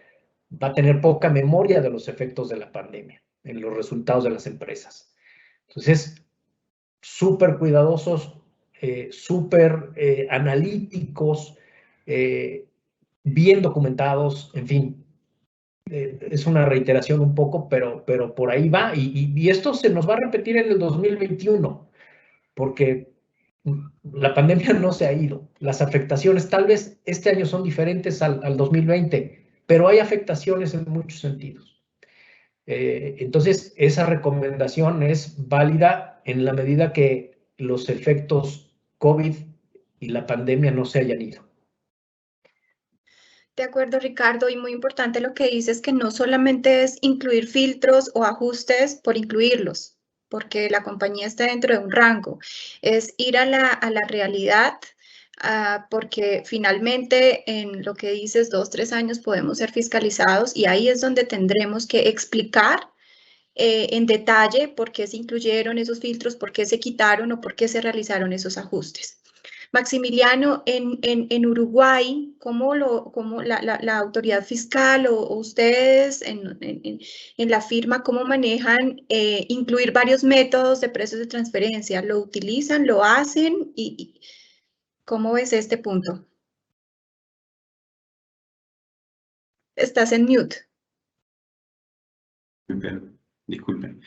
va a tener poca memoria de los efectos de la pandemia en los resultados de las empresas. Entonces, súper cuidadosos, súper analíticos, bien documentados, en fin. Es una reiteración un poco, pero por ahí va. Y esto se nos va a repetir en el 2021, porque la pandemia no se ha ido. Las afectaciones tal vez este año son diferentes al 2020, pero hay afectaciones en muchos sentidos. Entonces, esa recomendación es válida en la medida que los efectos COVID y la pandemia no se hayan ido. De acuerdo, Ricardo, y muy importante lo que dices, que no solamente es incluir filtros o ajustes por incluirlos, porque la compañía está dentro de un rango, es ir a la realidad, porque finalmente en lo que dices, 2, 3 años podemos ser fiscalizados y ahí es donde tendremos que explicar en detalle por qué se incluyeron esos filtros, por qué se quitaron o por qué se realizaron esos ajustes. Maximiliano, en Uruguay, ¿cómo la autoridad fiscal o ustedes en la firma, cómo manejan incluir varios métodos de precios de transferencia? ¿Lo utilizan, lo hacen? ¿Y cómo ves este punto? Estás en mute. Disculpen.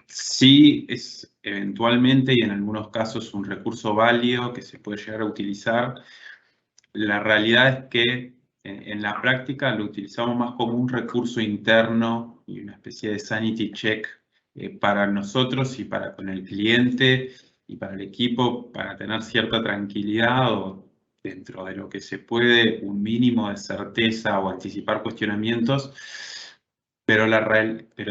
Sí, es eventualmente y en algunos casos un recurso válido que se puede llegar a utilizar. La realidad es que en la práctica lo utilizamos más como un recurso interno y una especie de sanity check para nosotros y para con el cliente y para el equipo, para tener cierta tranquilidad o dentro de lo que se puede, un mínimo de certeza o anticipar cuestionamientos. Pero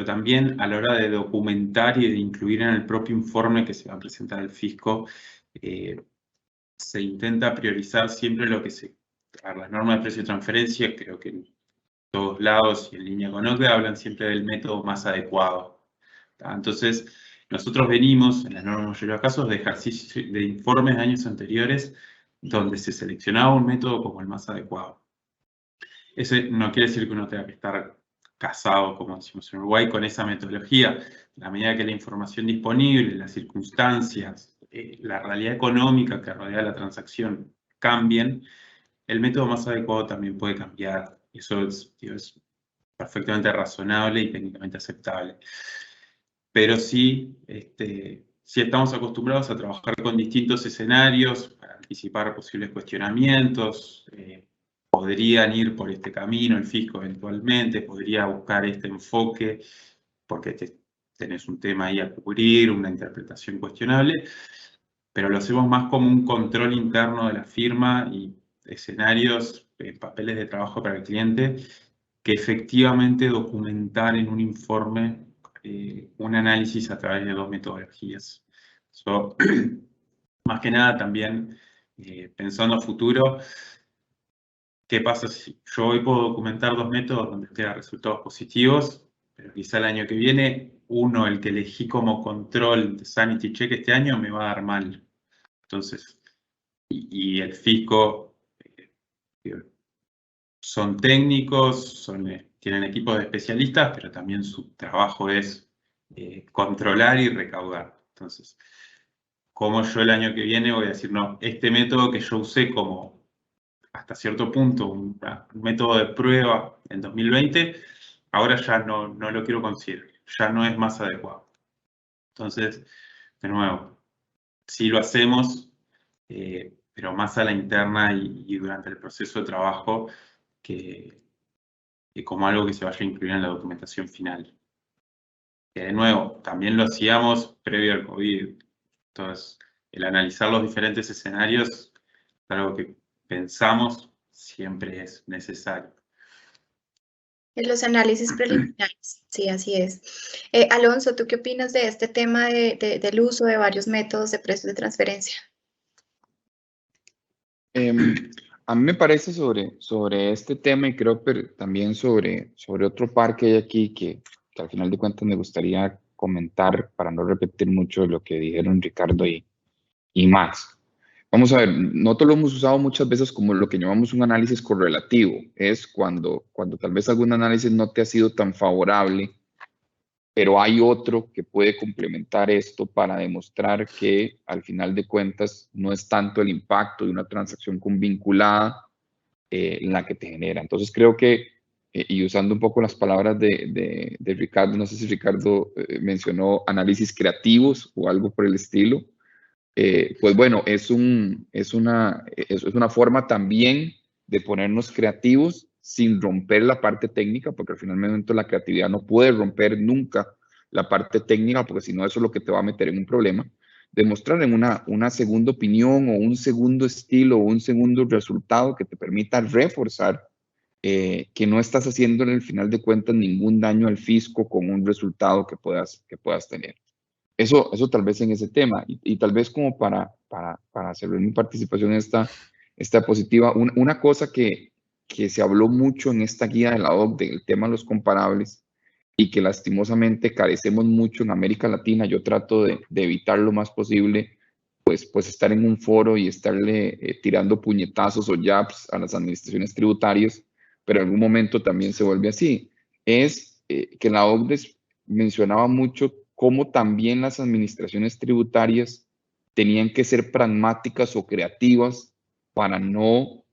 también a la hora de documentar y de incluir en el propio informe que se va a presentar al fisco, se intenta priorizar siempre lo que las normas de precio de transferencia, creo que en todos lados y en línea con OCDE hablan siempre del método más adecuado. Entonces, nosotros venimos, en la enorme mayoría de los casos, de ejercicios de informes de años anteriores donde se seleccionaba un método como el más adecuado. Eso no quiere decir que uno tenga que estar casado, como decimos en Uruguay, con esa metodología. A la medida que la información disponible, las circunstancias, la realidad económica que rodea la transacción cambien, el método más adecuado también puede cambiar. Eso es perfectamente razonable y técnicamente aceptable. Pero sí, sí estamos acostumbrados a trabajar con distintos escenarios para anticipar posibles cuestionamientos. Podrían ir por este camino el fisco eventualmente, podría buscar este enfoque porque tenés un tema ahí a cubrir, una interpretación cuestionable, pero lo hacemos más como un control interno de la firma y escenarios, papeles de trabajo para el cliente, que efectivamente documentar en un informe un análisis a través de 2 metodologías. Más que nada también, pensando a futuro, ¿Qué pasa si yo hoy puedo documentar 2 métodos donde tenga resultados positivos, pero quizá el año que viene, uno, el que elegí como control de sanity check este año, me va a dar mal? Entonces, y el fisco son técnicos, tienen equipos de especialistas, pero también su trabajo es controlar y recaudar. Entonces, ¿cómo yo el año que viene voy a decir, no, este método que yo usé como hasta cierto punto un método de prueba en 2020, ahora ya no lo quiero considerar, ya no es más adecuado? Entonces, de nuevo, sí lo hacemos, pero más a la interna y durante el proceso de trabajo que como algo que se vaya a incluir en la documentación final. Que de nuevo, también lo hacíamos previo al COVID. Entonces, el analizar los diferentes escenarios es algo que pensamos siempre es necesario. En los análisis preliminares, sí, así es. Alonso, ¿tú qué opinas de este tema del uso de varios métodos de precios de transferencia? A mí me parece sobre este tema y creo también sobre otro par que hay aquí que al final de cuentas me gustaría comentar para no repetir mucho de lo que dijeron Ricardo y Max. Vamos a ver, nosotros lo hemos usado muchas veces como lo que llamamos un análisis correlativo. Es cuando tal vez algún análisis no te ha sido tan favorable, pero hay otro que puede complementar esto para demostrar que al final de cuentas no es tanto el impacto de una transacción vinculada la que te genera. Entonces creo que, y usando un poco las palabras de Ricardo, no sé si Ricardo mencionó análisis creativos o algo por el estilo, pues bueno, es una forma también de ponernos creativos sin romper la parte técnica, porque al final momento la creatividad no puede romper nunca la parte técnica, porque si no eso es lo que te va a meter en un problema. Demostrar en una segunda opinión o un segundo estilo o un segundo resultado que te permita reforzar que no estás haciendo en el final de cuentas ningún daño al fisco con un resultado que puedas tener. Eso tal vez en ese tema, y tal vez como para cerrar mi participación en esta diapositiva, una cosa que se habló mucho en esta guía de la OCDE, el tema de los comparables, y que lastimosamente carecemos mucho en América Latina. Yo trato de evitar lo más posible, pues estar en un foro y estarle tirando puñetazos o jabs a las administraciones tributarias, pero en algún momento también se vuelve así. Es que la OCDE mencionaba mucho cómo también las administraciones tributarias tenían que ser pragmáticas o creativas para no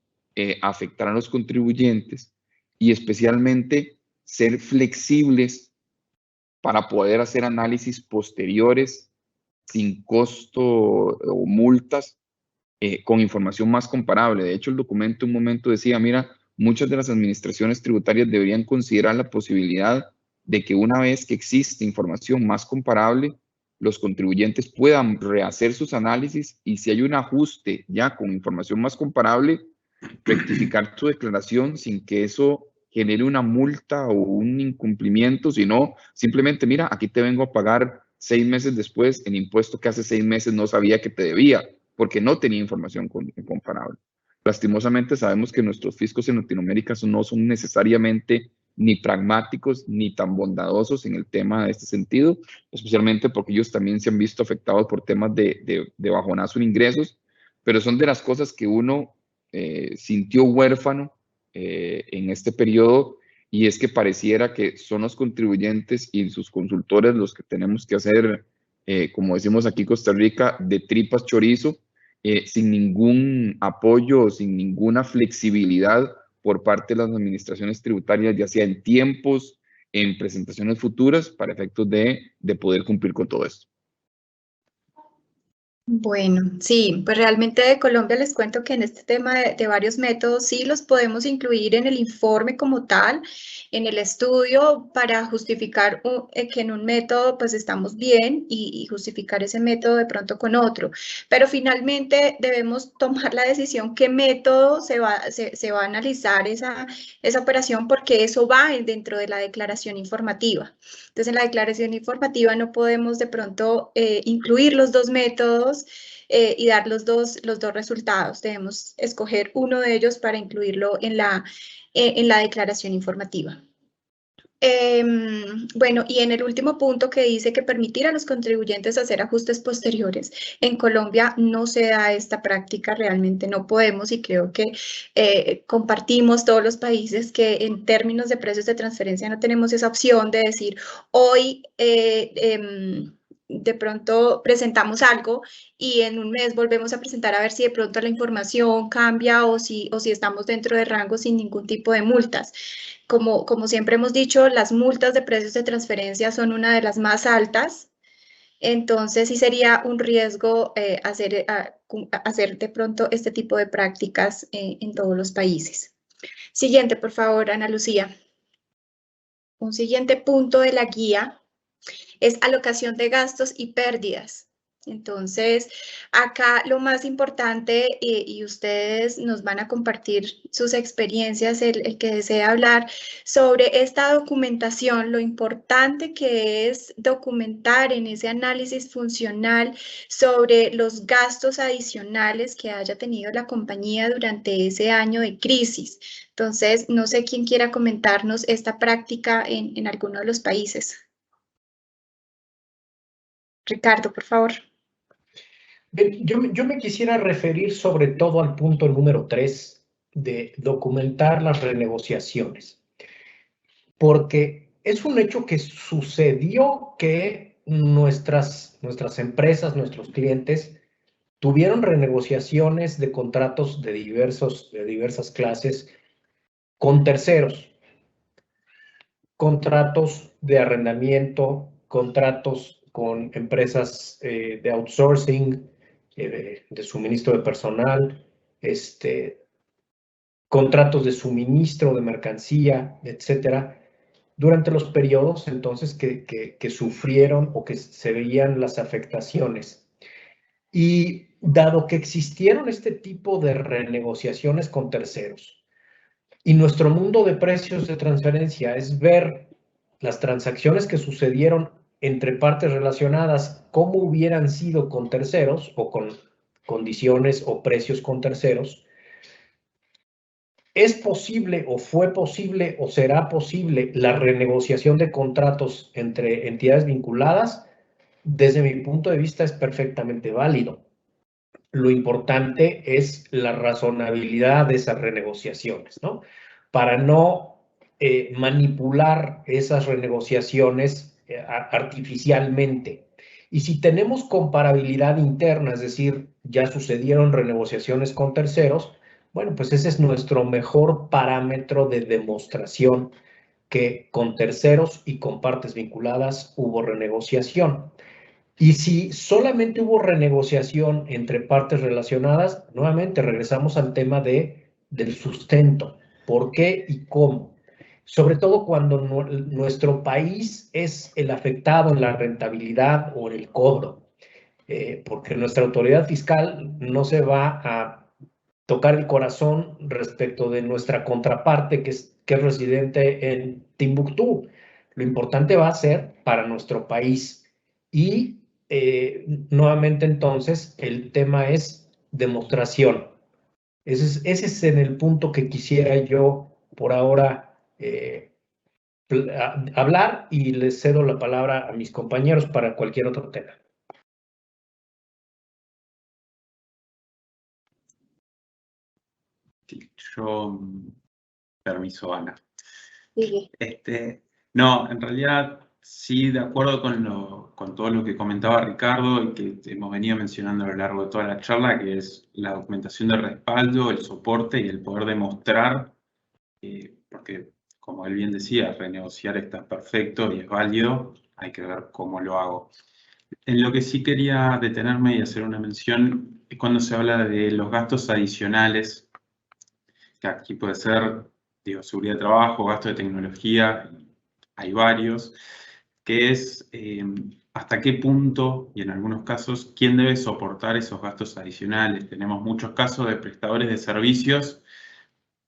afectar a los contribuyentes y especialmente ser flexibles para poder hacer análisis posteriores sin costo o multas con información más comparable. De hecho, el documento en un momento decía, mira, muchas de las administraciones tributarias deberían considerar la posibilidad de que una vez que existe información más comparable, los contribuyentes puedan rehacer sus análisis y si hay un ajuste ya con información más comparable, rectificar su declaración sin que eso genere una multa o un incumplimiento, sino simplemente, mira, aquí te vengo a pagar 6 meses después el impuesto que hace 6 meses no sabía que te debía, porque no tenía información comparable. Lastimosamente sabemos que nuestros fiscos en Latinoamérica no son necesariamente ni pragmáticos ni tan bondadosos en el tema de este sentido, especialmente porque ellos también se han visto afectados por temas de bajonazo en ingresos, pero son de las cosas que uno sintió huérfano en este periodo, y es que pareciera que son los contribuyentes y sus consultores los que tenemos que hacer, como decimos aquí en Costa Rica, de tripas chorizo, sin ningún apoyo, sin ninguna flexibilidad por parte de las administraciones tributarias, ya sea en tiempos, en presentaciones futuras, para efectos de poder cumplir con todo esto. Bueno, sí, pues realmente de Colombia les cuento que en este tema de varios métodos sí los podemos incluir en el informe como tal, en el estudio para justificar que en un método pues estamos bien y justificar ese método de pronto con otro, pero finalmente debemos tomar la decisión qué método se va a analizar esa operación, porque eso va dentro de la declaración informativa. Entonces en la declaración informativa no podemos de pronto incluir los dos métodos y dar los dos resultados. Debemos escoger uno de ellos para incluirlo en la declaración informativa. Bueno, y en el último punto que dice que permitir a los contribuyentes hacer ajustes posteriores. En Colombia no se da esta práctica, realmente no podemos, y creo que compartimos todos los países que en términos de precios de transferencia no tenemos esa opción de decir hoy de pronto presentamos algo y en un mes volvemos a presentar a ver si de pronto la información cambia o si estamos dentro de rango sin ningún tipo de multas. Como siempre hemos dicho, las multas de precios de transferencia son una de las más altas, entonces sí sería un riesgo hacer de pronto este tipo de prácticas en todos los países. Siguiente, por favor, Ana Lucía. Un siguiente punto de la guía es alocación de gastos y pérdidas. Entonces, acá lo más importante, y ustedes nos van a compartir sus experiencias, el que desea hablar sobre esta documentación, lo importante que es documentar en ese análisis funcional sobre los gastos adicionales que haya tenido la compañía durante ese año de crisis. Entonces, no sé quién quiera comentarnos esta práctica en alguno de los países. Ricardo, por favor. Bien, yo me quisiera referir sobre todo al punto número 3 de documentar las renegociaciones, porque es un hecho que sucedió que nuestras empresas, nuestros clientes, tuvieron renegociaciones de contratos de diversas clases con terceros, contratos de arrendamiento, contratos con empresas de outsourcing, de suministro de personal, contratos de suministro de mercancía, etcétera, durante los periodos entonces que sufrieron o que se veían las afectaciones. Y dado que existieron este tipo de renegociaciones con terceros, y nuestro mundo de precios de transferencia es ver las transacciones que sucedieron entre partes relacionadas, cómo hubieran sido con terceros o con condiciones o precios con terceros, ¿es posible o fue posible o será posible la renegociación de contratos entre entidades vinculadas? Desde mi punto de vista es perfectamente válido. Lo importante es la razonabilidad de esas renegociaciones, ¿no? Para no manipular esas renegociaciones artificialmente. Y si tenemos comparabilidad interna, es decir, ya sucedieron renegociaciones con terceros, bueno, pues ese es nuestro mejor parámetro de demostración que con terceros y con partes vinculadas hubo renegociación. Y si solamente hubo renegociación entre partes relacionadas, nuevamente regresamos al tema del sustento. ¿Por qué y cómo? Sobre todo cuando nuestro país es el afectado en la rentabilidad o en el cobro, porque nuestra autoridad fiscal no se va a tocar el corazón respecto de nuestra contraparte que es residente en Timbuktu. Lo importante va a ser para nuestro país. Y nuevamente entonces el tema es demostración. Ese es en el punto que quisiera yo por ahora hablar, y les cedo la palabra a mis compañeros para cualquier otro tema. Sí, yo, permiso, Ana. Sí. No, en realidad sí, de acuerdo con todo lo que comentaba Ricardo y que hemos venido mencionando a lo largo de toda la charla, que es la documentación de respaldo, el soporte y el poder demostrar, porque como él bien decía, renegociar está perfecto y es válido, hay que ver cómo lo hago. En lo que sí quería detenerme y hacer una mención es cuando se habla de los gastos adicionales, que aquí puede ser, digo, seguridad de trabajo, gasto de tecnología, hay varios, que es hasta qué punto, y en algunos casos, quién debe soportar esos gastos adicionales. Tenemos muchos casos de prestadores de servicios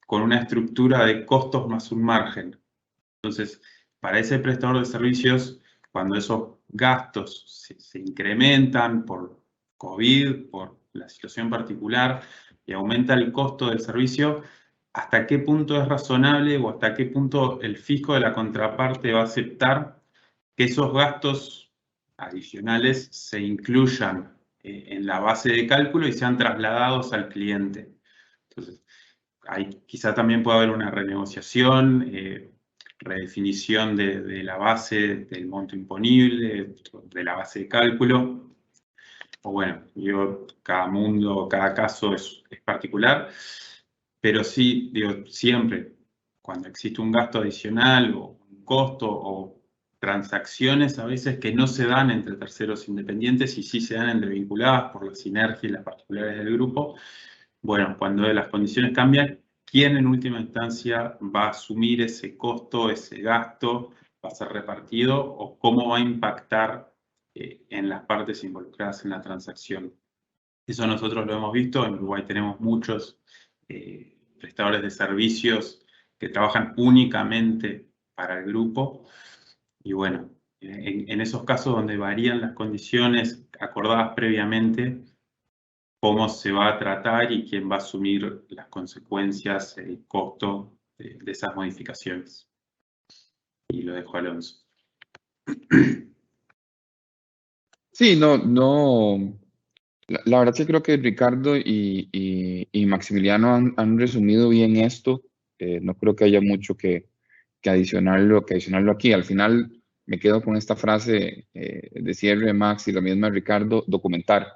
con una estructura de costos más un margen. Entonces, para ese prestador de servicios, cuando esos gastos se incrementan por COVID, por la situación particular, y aumenta el costo del servicio, ¿hasta qué punto es razonable o hasta qué punto el fisco de la contraparte va a aceptar que esos gastos adicionales se incluyan en la base de cálculo y sean trasladados al cliente? Entonces, quizá también puede haber una renegociación, redefinición de la base del monto imponible, de la base de cálculo. O bueno, cada caso es particular, pero sí, digo, siempre cuando existe un gasto adicional o un costo o transacciones a veces que no se dan entre terceros independientes y sí se dan entre vinculadas por la sinergia y las particularidades del grupo, bueno, cuando las condiciones cambian, ¿quién en última instancia va a asumir ese costo, ese gasto? ¿Va a ser repartido o cómo va a impactar en las partes involucradas en la transacción? Eso nosotros lo hemos visto. En Uruguay tenemos muchos prestadores de servicios que trabajan únicamente para el grupo. Y bueno, en esos casos donde varían las condiciones acordadas previamente, cómo se va a tratar y quién va a asumir las consecuencias, el costo de esas modificaciones. Y lo dejo a Alonso. Sí, no. La verdad que creo que Ricardo y Maximiliano han resumido bien esto. No creo que haya mucho que adicionarlo aquí. Al final me quedo con esta frase de cierre de Max y la misma de Ricardo: documentar.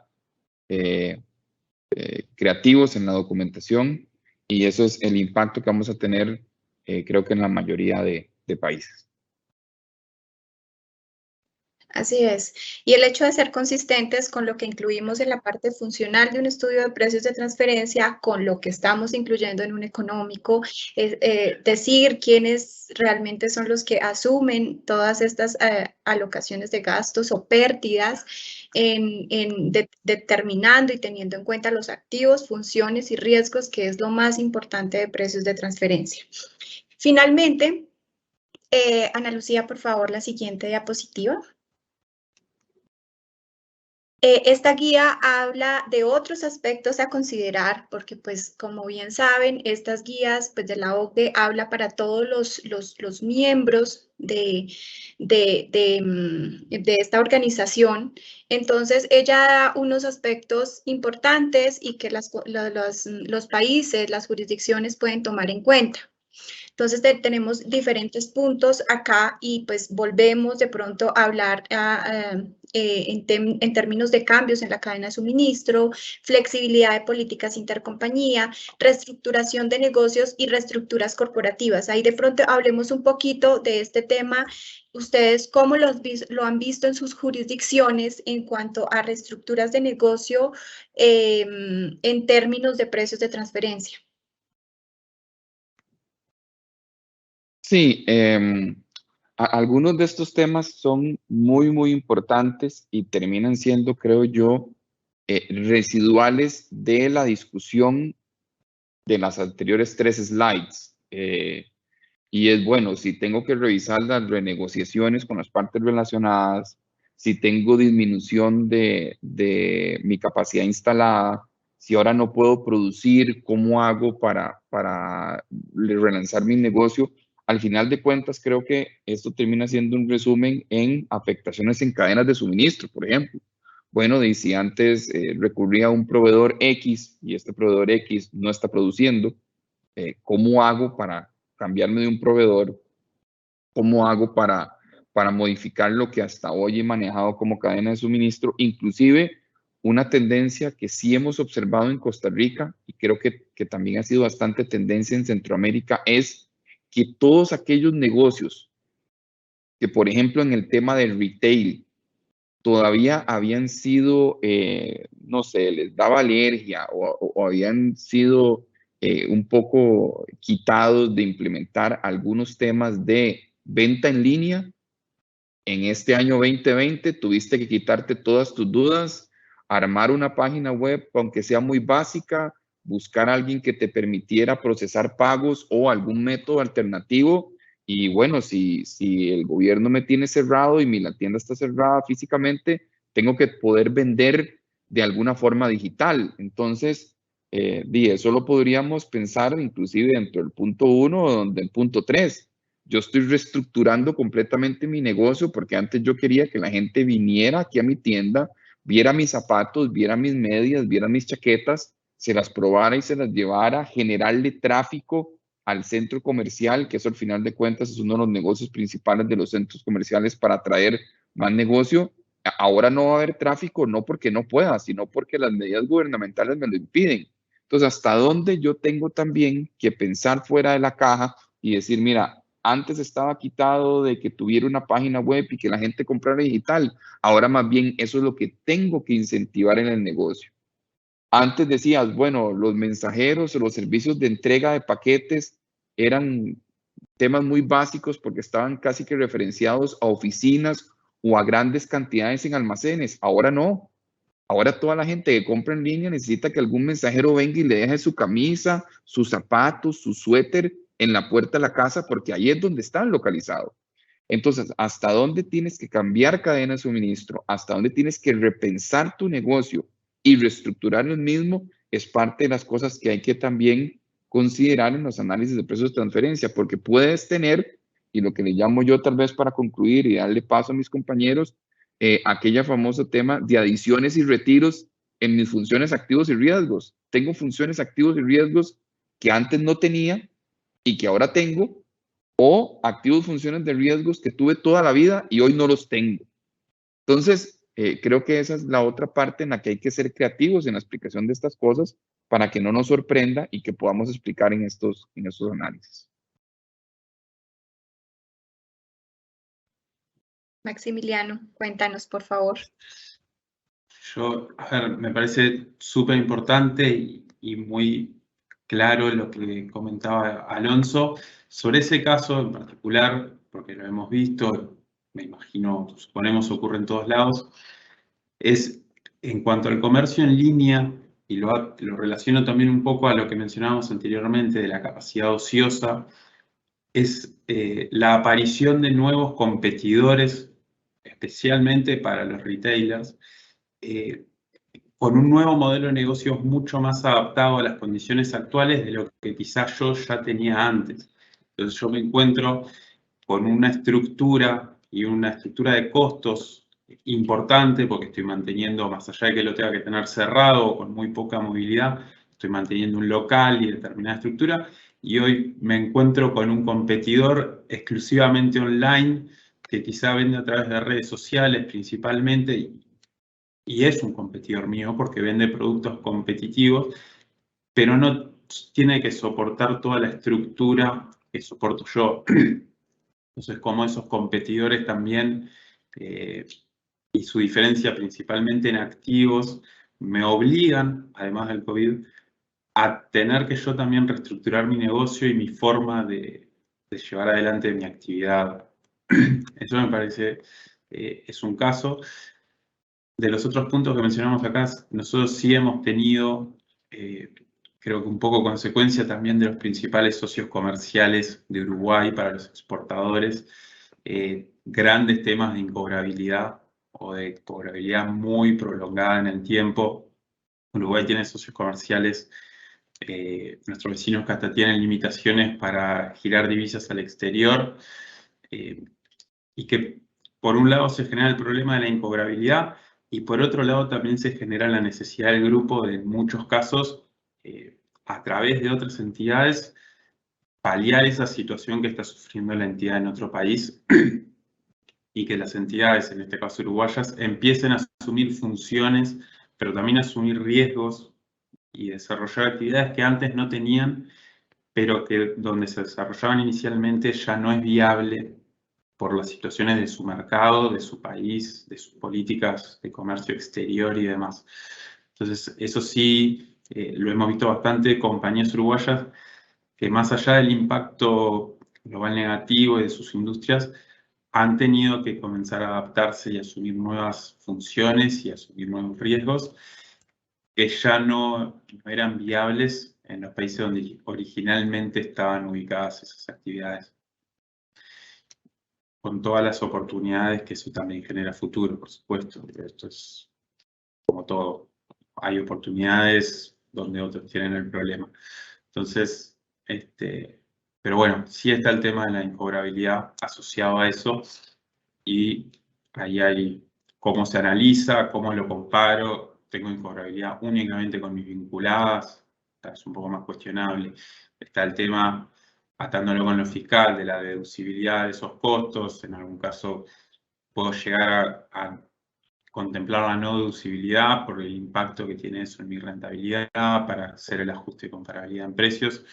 Creativos en la documentación, y eso es el impacto que vamos a tener, creo que en la mayoría de países. Así es. Y el hecho de ser consistentes con lo que incluimos en la parte funcional de un estudio de precios de transferencia, con lo que estamos incluyendo en un económico, decir quiénes realmente son los que asumen todas estas alocaciones de gastos o pérdidas, determinando y teniendo en cuenta los activos, funciones y riesgos, que es lo más importante de precios de transferencia. Finalmente, Ana Lucía, por favor, la siguiente diapositiva. Esta guía habla de otros aspectos a considerar, porque pues como bien saben, estas guías pues, de la OCDE habla para todos los miembros de esta organización. Entonces ella da unos aspectos importantes y que los países, las jurisdicciones pueden tomar en cuenta. Entonces tenemos diferentes puntos acá y pues volvemos de pronto a hablar en términos de cambios en la cadena de suministro, flexibilidad de políticas intercompañía, reestructuración de negocios y reestructuras corporativas. Ahí de pronto hablemos un poquito de este tema. ¿Ustedes cómo lo han visto en sus jurisdicciones en cuanto a reestructuras de negocio en términos de precios de transferencia? Sí, algunos de estos temas son muy importantes y terminan siendo, creo yo, residuales de la discusión de las anteriores 3 slides. Y es bueno, si tengo que revisar las renegociaciones con las partes relacionadas, si tengo disminución de mi capacidad instalada, si ahora no puedo producir, ¿cómo hago para relanzar mi negocio? Al final de cuentas, creo que esto termina siendo un resumen en afectaciones en cadenas de suministro, por ejemplo. Bueno, y si antes recurría a un proveedor X y este proveedor X no está produciendo, ¿cómo hago para cambiarme de un proveedor? ¿Cómo hago para modificar lo que hasta hoy he manejado como cadena de suministro? Inclusive una tendencia que sí hemos observado en Costa Rica, y creo que también ha sido bastante tendencia en Centroamérica, es que todos aquellos negocios que, por ejemplo, en el tema del retail, todavía habían sido, no sé, les daba alergia o habían sido un poco quitados de implementar algunos temas de venta en línea, en este año 2020 tuviste que quitarte todas tus dudas, armar una página web, aunque sea muy básica, buscar a alguien que te permitiera procesar pagos o algún método alternativo. Y bueno, si el gobierno me tiene cerrado y la tienda está cerrada físicamente, tengo que poder vender de alguna forma digital. Entonces, eso lo podríamos pensar inclusive dentro del punto 1 o del punto 3. Yo estoy reestructurando completamente mi negocio porque antes yo quería que la gente viniera aquí a mi tienda, viera mis zapatos, viera mis medias, viera mis chaquetas, se las probara y se las llevara, generarle tráfico al centro comercial, que eso al final de cuentas es uno de los negocios principales de los centros comerciales para atraer más negocio. Ahora no va a haber tráfico, no porque no pueda, sino porque las medidas gubernamentales me lo impiden. Entonces, ¿hasta dónde yo tengo también que pensar fuera de la caja y decir, mira, antes estaba quitado de que tuviera una página web y que la gente comprara digital? Ahora más bien eso es lo que tengo que incentivar en el negocio. Antes decías, bueno, los mensajeros o los servicios de entrega de paquetes eran temas muy básicos porque estaban casi que referenciados a oficinas o a grandes cantidades en almacenes. Ahora no. Ahora toda la gente que compra en línea necesita que algún mensajero venga y le deje su camisa, sus zapatos, su suéter en la puerta de la casa porque ahí es donde están localizados. Entonces, ¿hasta dónde tienes que cambiar cadena de suministro? ¿Hasta dónde tienes que repensar tu negocio y reestructurar el mismo? Es parte de las cosas que hay que también considerar en los análisis de precios de transferencia, porque puedes tener, y lo que le llamo yo tal vez para concluir y darle paso a mis compañeros, aquella famoso tema de adiciones y retiros en mis funciones activos y riesgos. Tengo funciones activos y riesgos que antes no tenía y que ahora tengo, o activos funciones de riesgos que tuve toda la vida y hoy no los tengo. Entonces, creo que esa es la otra parte en la que hay que ser creativos en la explicación de estas cosas para que no nos sorprenda y que podamos explicar en estos análisis. Maximiliano, cuéntanos, por favor. Me parece súper importante y muy claro lo que comentaba Alonso. Sobre ese caso en particular, porque lo hemos visto, me imagino, suponemos ocurre en todos lados, es en cuanto al comercio en línea, y lo relaciono también un poco a lo que mencionábamos anteriormente de la capacidad ociosa, es la aparición de nuevos competidores, especialmente para los retailers, con un nuevo modelo de negocios mucho más adaptado a las condiciones actuales de lo que quizás yo ya tenía antes. Entonces yo me encuentro con una estructura y una estructura de costos importante porque estoy manteniendo, más allá de que lo tenga que tener cerrado o con muy poca movilidad, estoy manteniendo un local y determinada estructura, y hoy me encuentro con un competidor exclusivamente online que quizá vende a través de redes sociales principalmente, y es un competidor mío porque vende productos competitivos, pero no tiene que soportar toda la estructura que soporto yo. Entonces, como esos competidores también, y su diferencia principalmente en activos, me obligan, además del COVID, a tener que yo también reestructurar mi negocio y mi forma de llevar adelante mi actividad. Eso me parece, es un caso. De los otros puntos que mencionamos acá, nosotros sí hemos tenido, creo que un poco consecuencia también de los principales socios comerciales de Uruguay para los exportadores, grandes temas de incobrabilidad o de cobrabilidad muy prolongada en el tiempo. Uruguay tiene socios comerciales, nuestros vecinos que hasta tienen limitaciones para girar divisas al exterior, y que por un lado se genera el problema de la incobrabilidad y por otro lado también se genera la necesidad del grupo de, en muchos casos, a través de otras entidades, paliar esa situación que está sufriendo la entidad en otro país y que las entidades, en este caso uruguayas, empiecen a asumir funciones, pero también a asumir riesgos y desarrollar actividades que antes no tenían, pero que donde se desarrollaban inicialmente ya no es viable por las situaciones de su mercado, de su país, de sus políticas de comercio exterior y demás. Entonces, eso sí, lo hemos visto bastante, compañías uruguayas que más allá del impacto global negativo de sus industrias, han tenido que comenzar a adaptarse y asumir nuevas funciones y asumir nuevos riesgos que ya no eran viables en los países donde originalmente estaban ubicadas esas actividades, con todas las oportunidades que eso también genera futuro, por supuesto. Esto es como todo. hay oportunidades donde otros tienen el problema. Entonces, pero bueno, sí está el tema de la incobrabilidad asociado a eso, y ahí hay cómo se analiza, cómo lo comparo. Tengo incobrabilidad únicamente con mis vinculadas, es un poco más cuestionable. Está el tema, atándolo con lo fiscal, de la deducibilidad de esos costos. En algún caso puedo llegar a contemplar la no deducibilidad por el impacto que tiene eso en mi rentabilidad para hacer el ajuste de comparabilidad en precios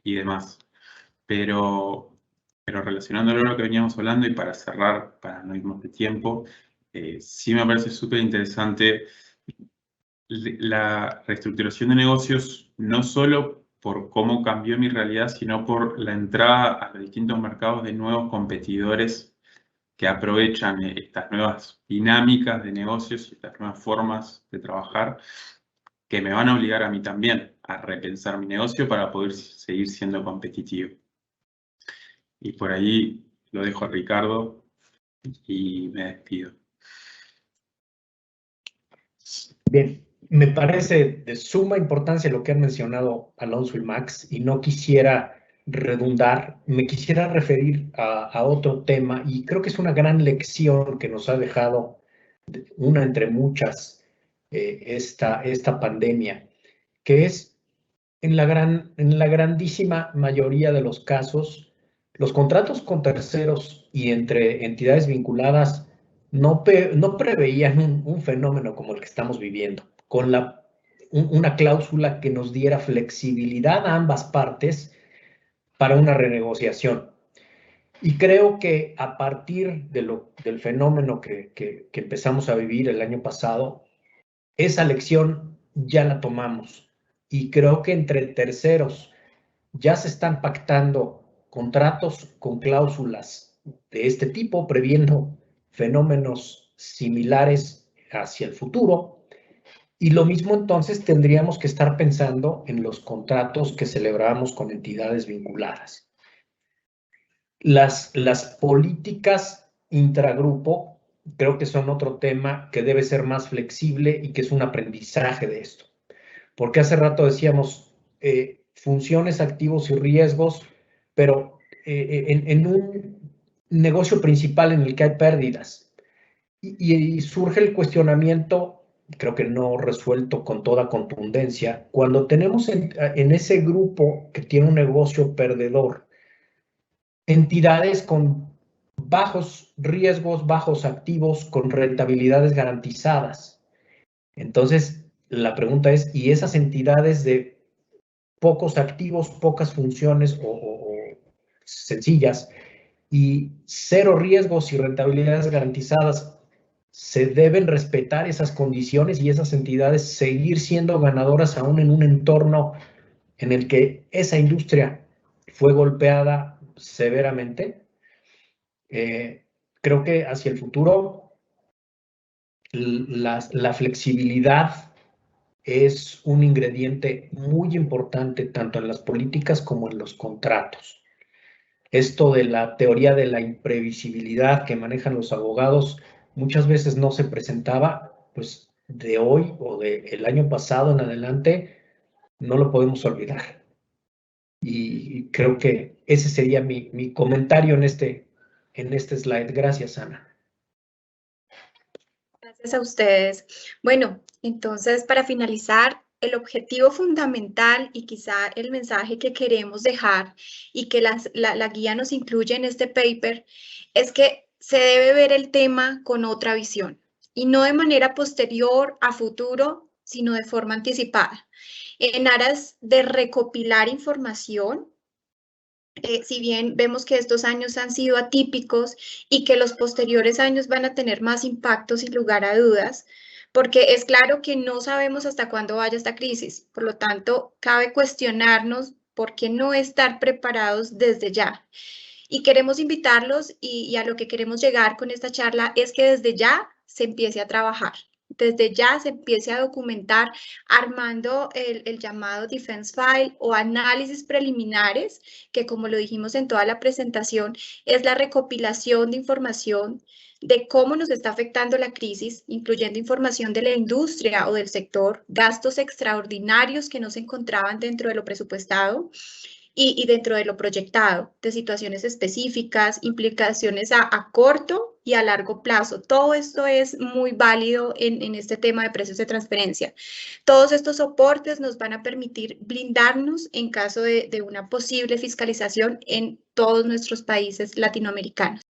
y demás. Pero relacionándolo a lo que veníamos hablando, y para cerrar, para no irnos de tiempo, sí me parece súper interesante la reestructuración de negocios, no solo por cómo cambió mi realidad, sino por la entrada a los distintos mercados de nuevos competidores que aprovechan estas nuevas dinámicas de negocios y estas nuevas formas de trabajar, que me van a obligar a mí también a repensar mi negocio para poder seguir siendo competitivo. Y por ahí lo dejo a Ricardo y me despido. Bien, me parece de suma importancia lo que han mencionado Alonso y Max, y no quisiera redundar, me quisiera referir a otro tema, y creo que es una gran lección que nos ha dejado, una entre muchas, esta pandemia, que es en la grandísima mayoría de los casos, los contratos con terceros y entre entidades vinculadas no preveían un fenómeno como el que estamos viviendo, con una cláusula que nos diera flexibilidad a ambas partes para una renegociación. Y creo que a partir del fenómeno que empezamos a vivir el año pasado, esa lección ya la tomamos. Y creo que entre terceros ya se están pactando contratos con cláusulas de este tipo, previendo fenómenos similares hacia el futuro. Y lo mismo entonces tendríamos que estar pensando en los contratos que celebramos con entidades vinculadas. Las políticas intragrupo creo que son otro tema que debe ser más flexible y que es un aprendizaje de esto. Porque hace rato decíamos funciones, activos y riesgos, pero en un negocio principal en el que hay pérdidas. Y surge el cuestionamiento, creo que no resuelto con toda contundencia, cuando tenemos en ese grupo que tiene un negocio perdedor, entidades con bajos riesgos, bajos activos, con rentabilidades garantizadas. Entonces, la pregunta es, ¿y esas entidades de pocos activos, pocas funciones o sencillas y cero riesgos y rentabilidades garantizadas, se deben respetar esas condiciones y esas entidades seguir siendo ganadoras aún en un entorno en el que esa industria fue golpeada severamente? Creo que hacia el futuro la flexibilidad es un ingrediente muy importante tanto en las políticas como en los contratos. Esto de la teoría de la imprevisibilidad que manejan los abogados muchas veces no se presentaba, pues de hoy o del año pasado en adelante no lo podemos olvidar. Y creo que ese sería mi comentario en este slide. Gracias, Ana. Gracias a ustedes. Bueno, entonces para finalizar, el objetivo fundamental y quizá el mensaje que queremos dejar y que la guía nos incluye en este paper es que se debe ver el tema con otra visión y no de manera posterior a futuro, sino de forma anticipada, en aras de recopilar información. Si bien vemos que estos años han sido atípicos y que los posteriores años van a tener más impacto sin lugar a dudas, porque es claro que no sabemos hasta cuándo vaya esta crisis. Por lo tanto, cabe cuestionarnos por qué no estar preparados desde ya. Y queremos invitarlos y a lo que queremos llegar con esta charla es que desde ya se empiece a trabajar. Desde ya se empiece a documentar armando el llamado Defense File o análisis preliminares, que como lo dijimos en toda la presentación, es la recopilación de información de cómo nos está afectando la crisis, incluyendo información de la industria o del sector, gastos extraordinarios que no se encontraban dentro de lo presupuestado y dentro de lo proyectado, de situaciones específicas, implicaciones a corto y a largo plazo. Todo esto es muy válido en este tema de precios de transferencia. Todos estos soportes nos van a permitir blindarnos en caso de una posible fiscalización en todos nuestros países latinoamericanos.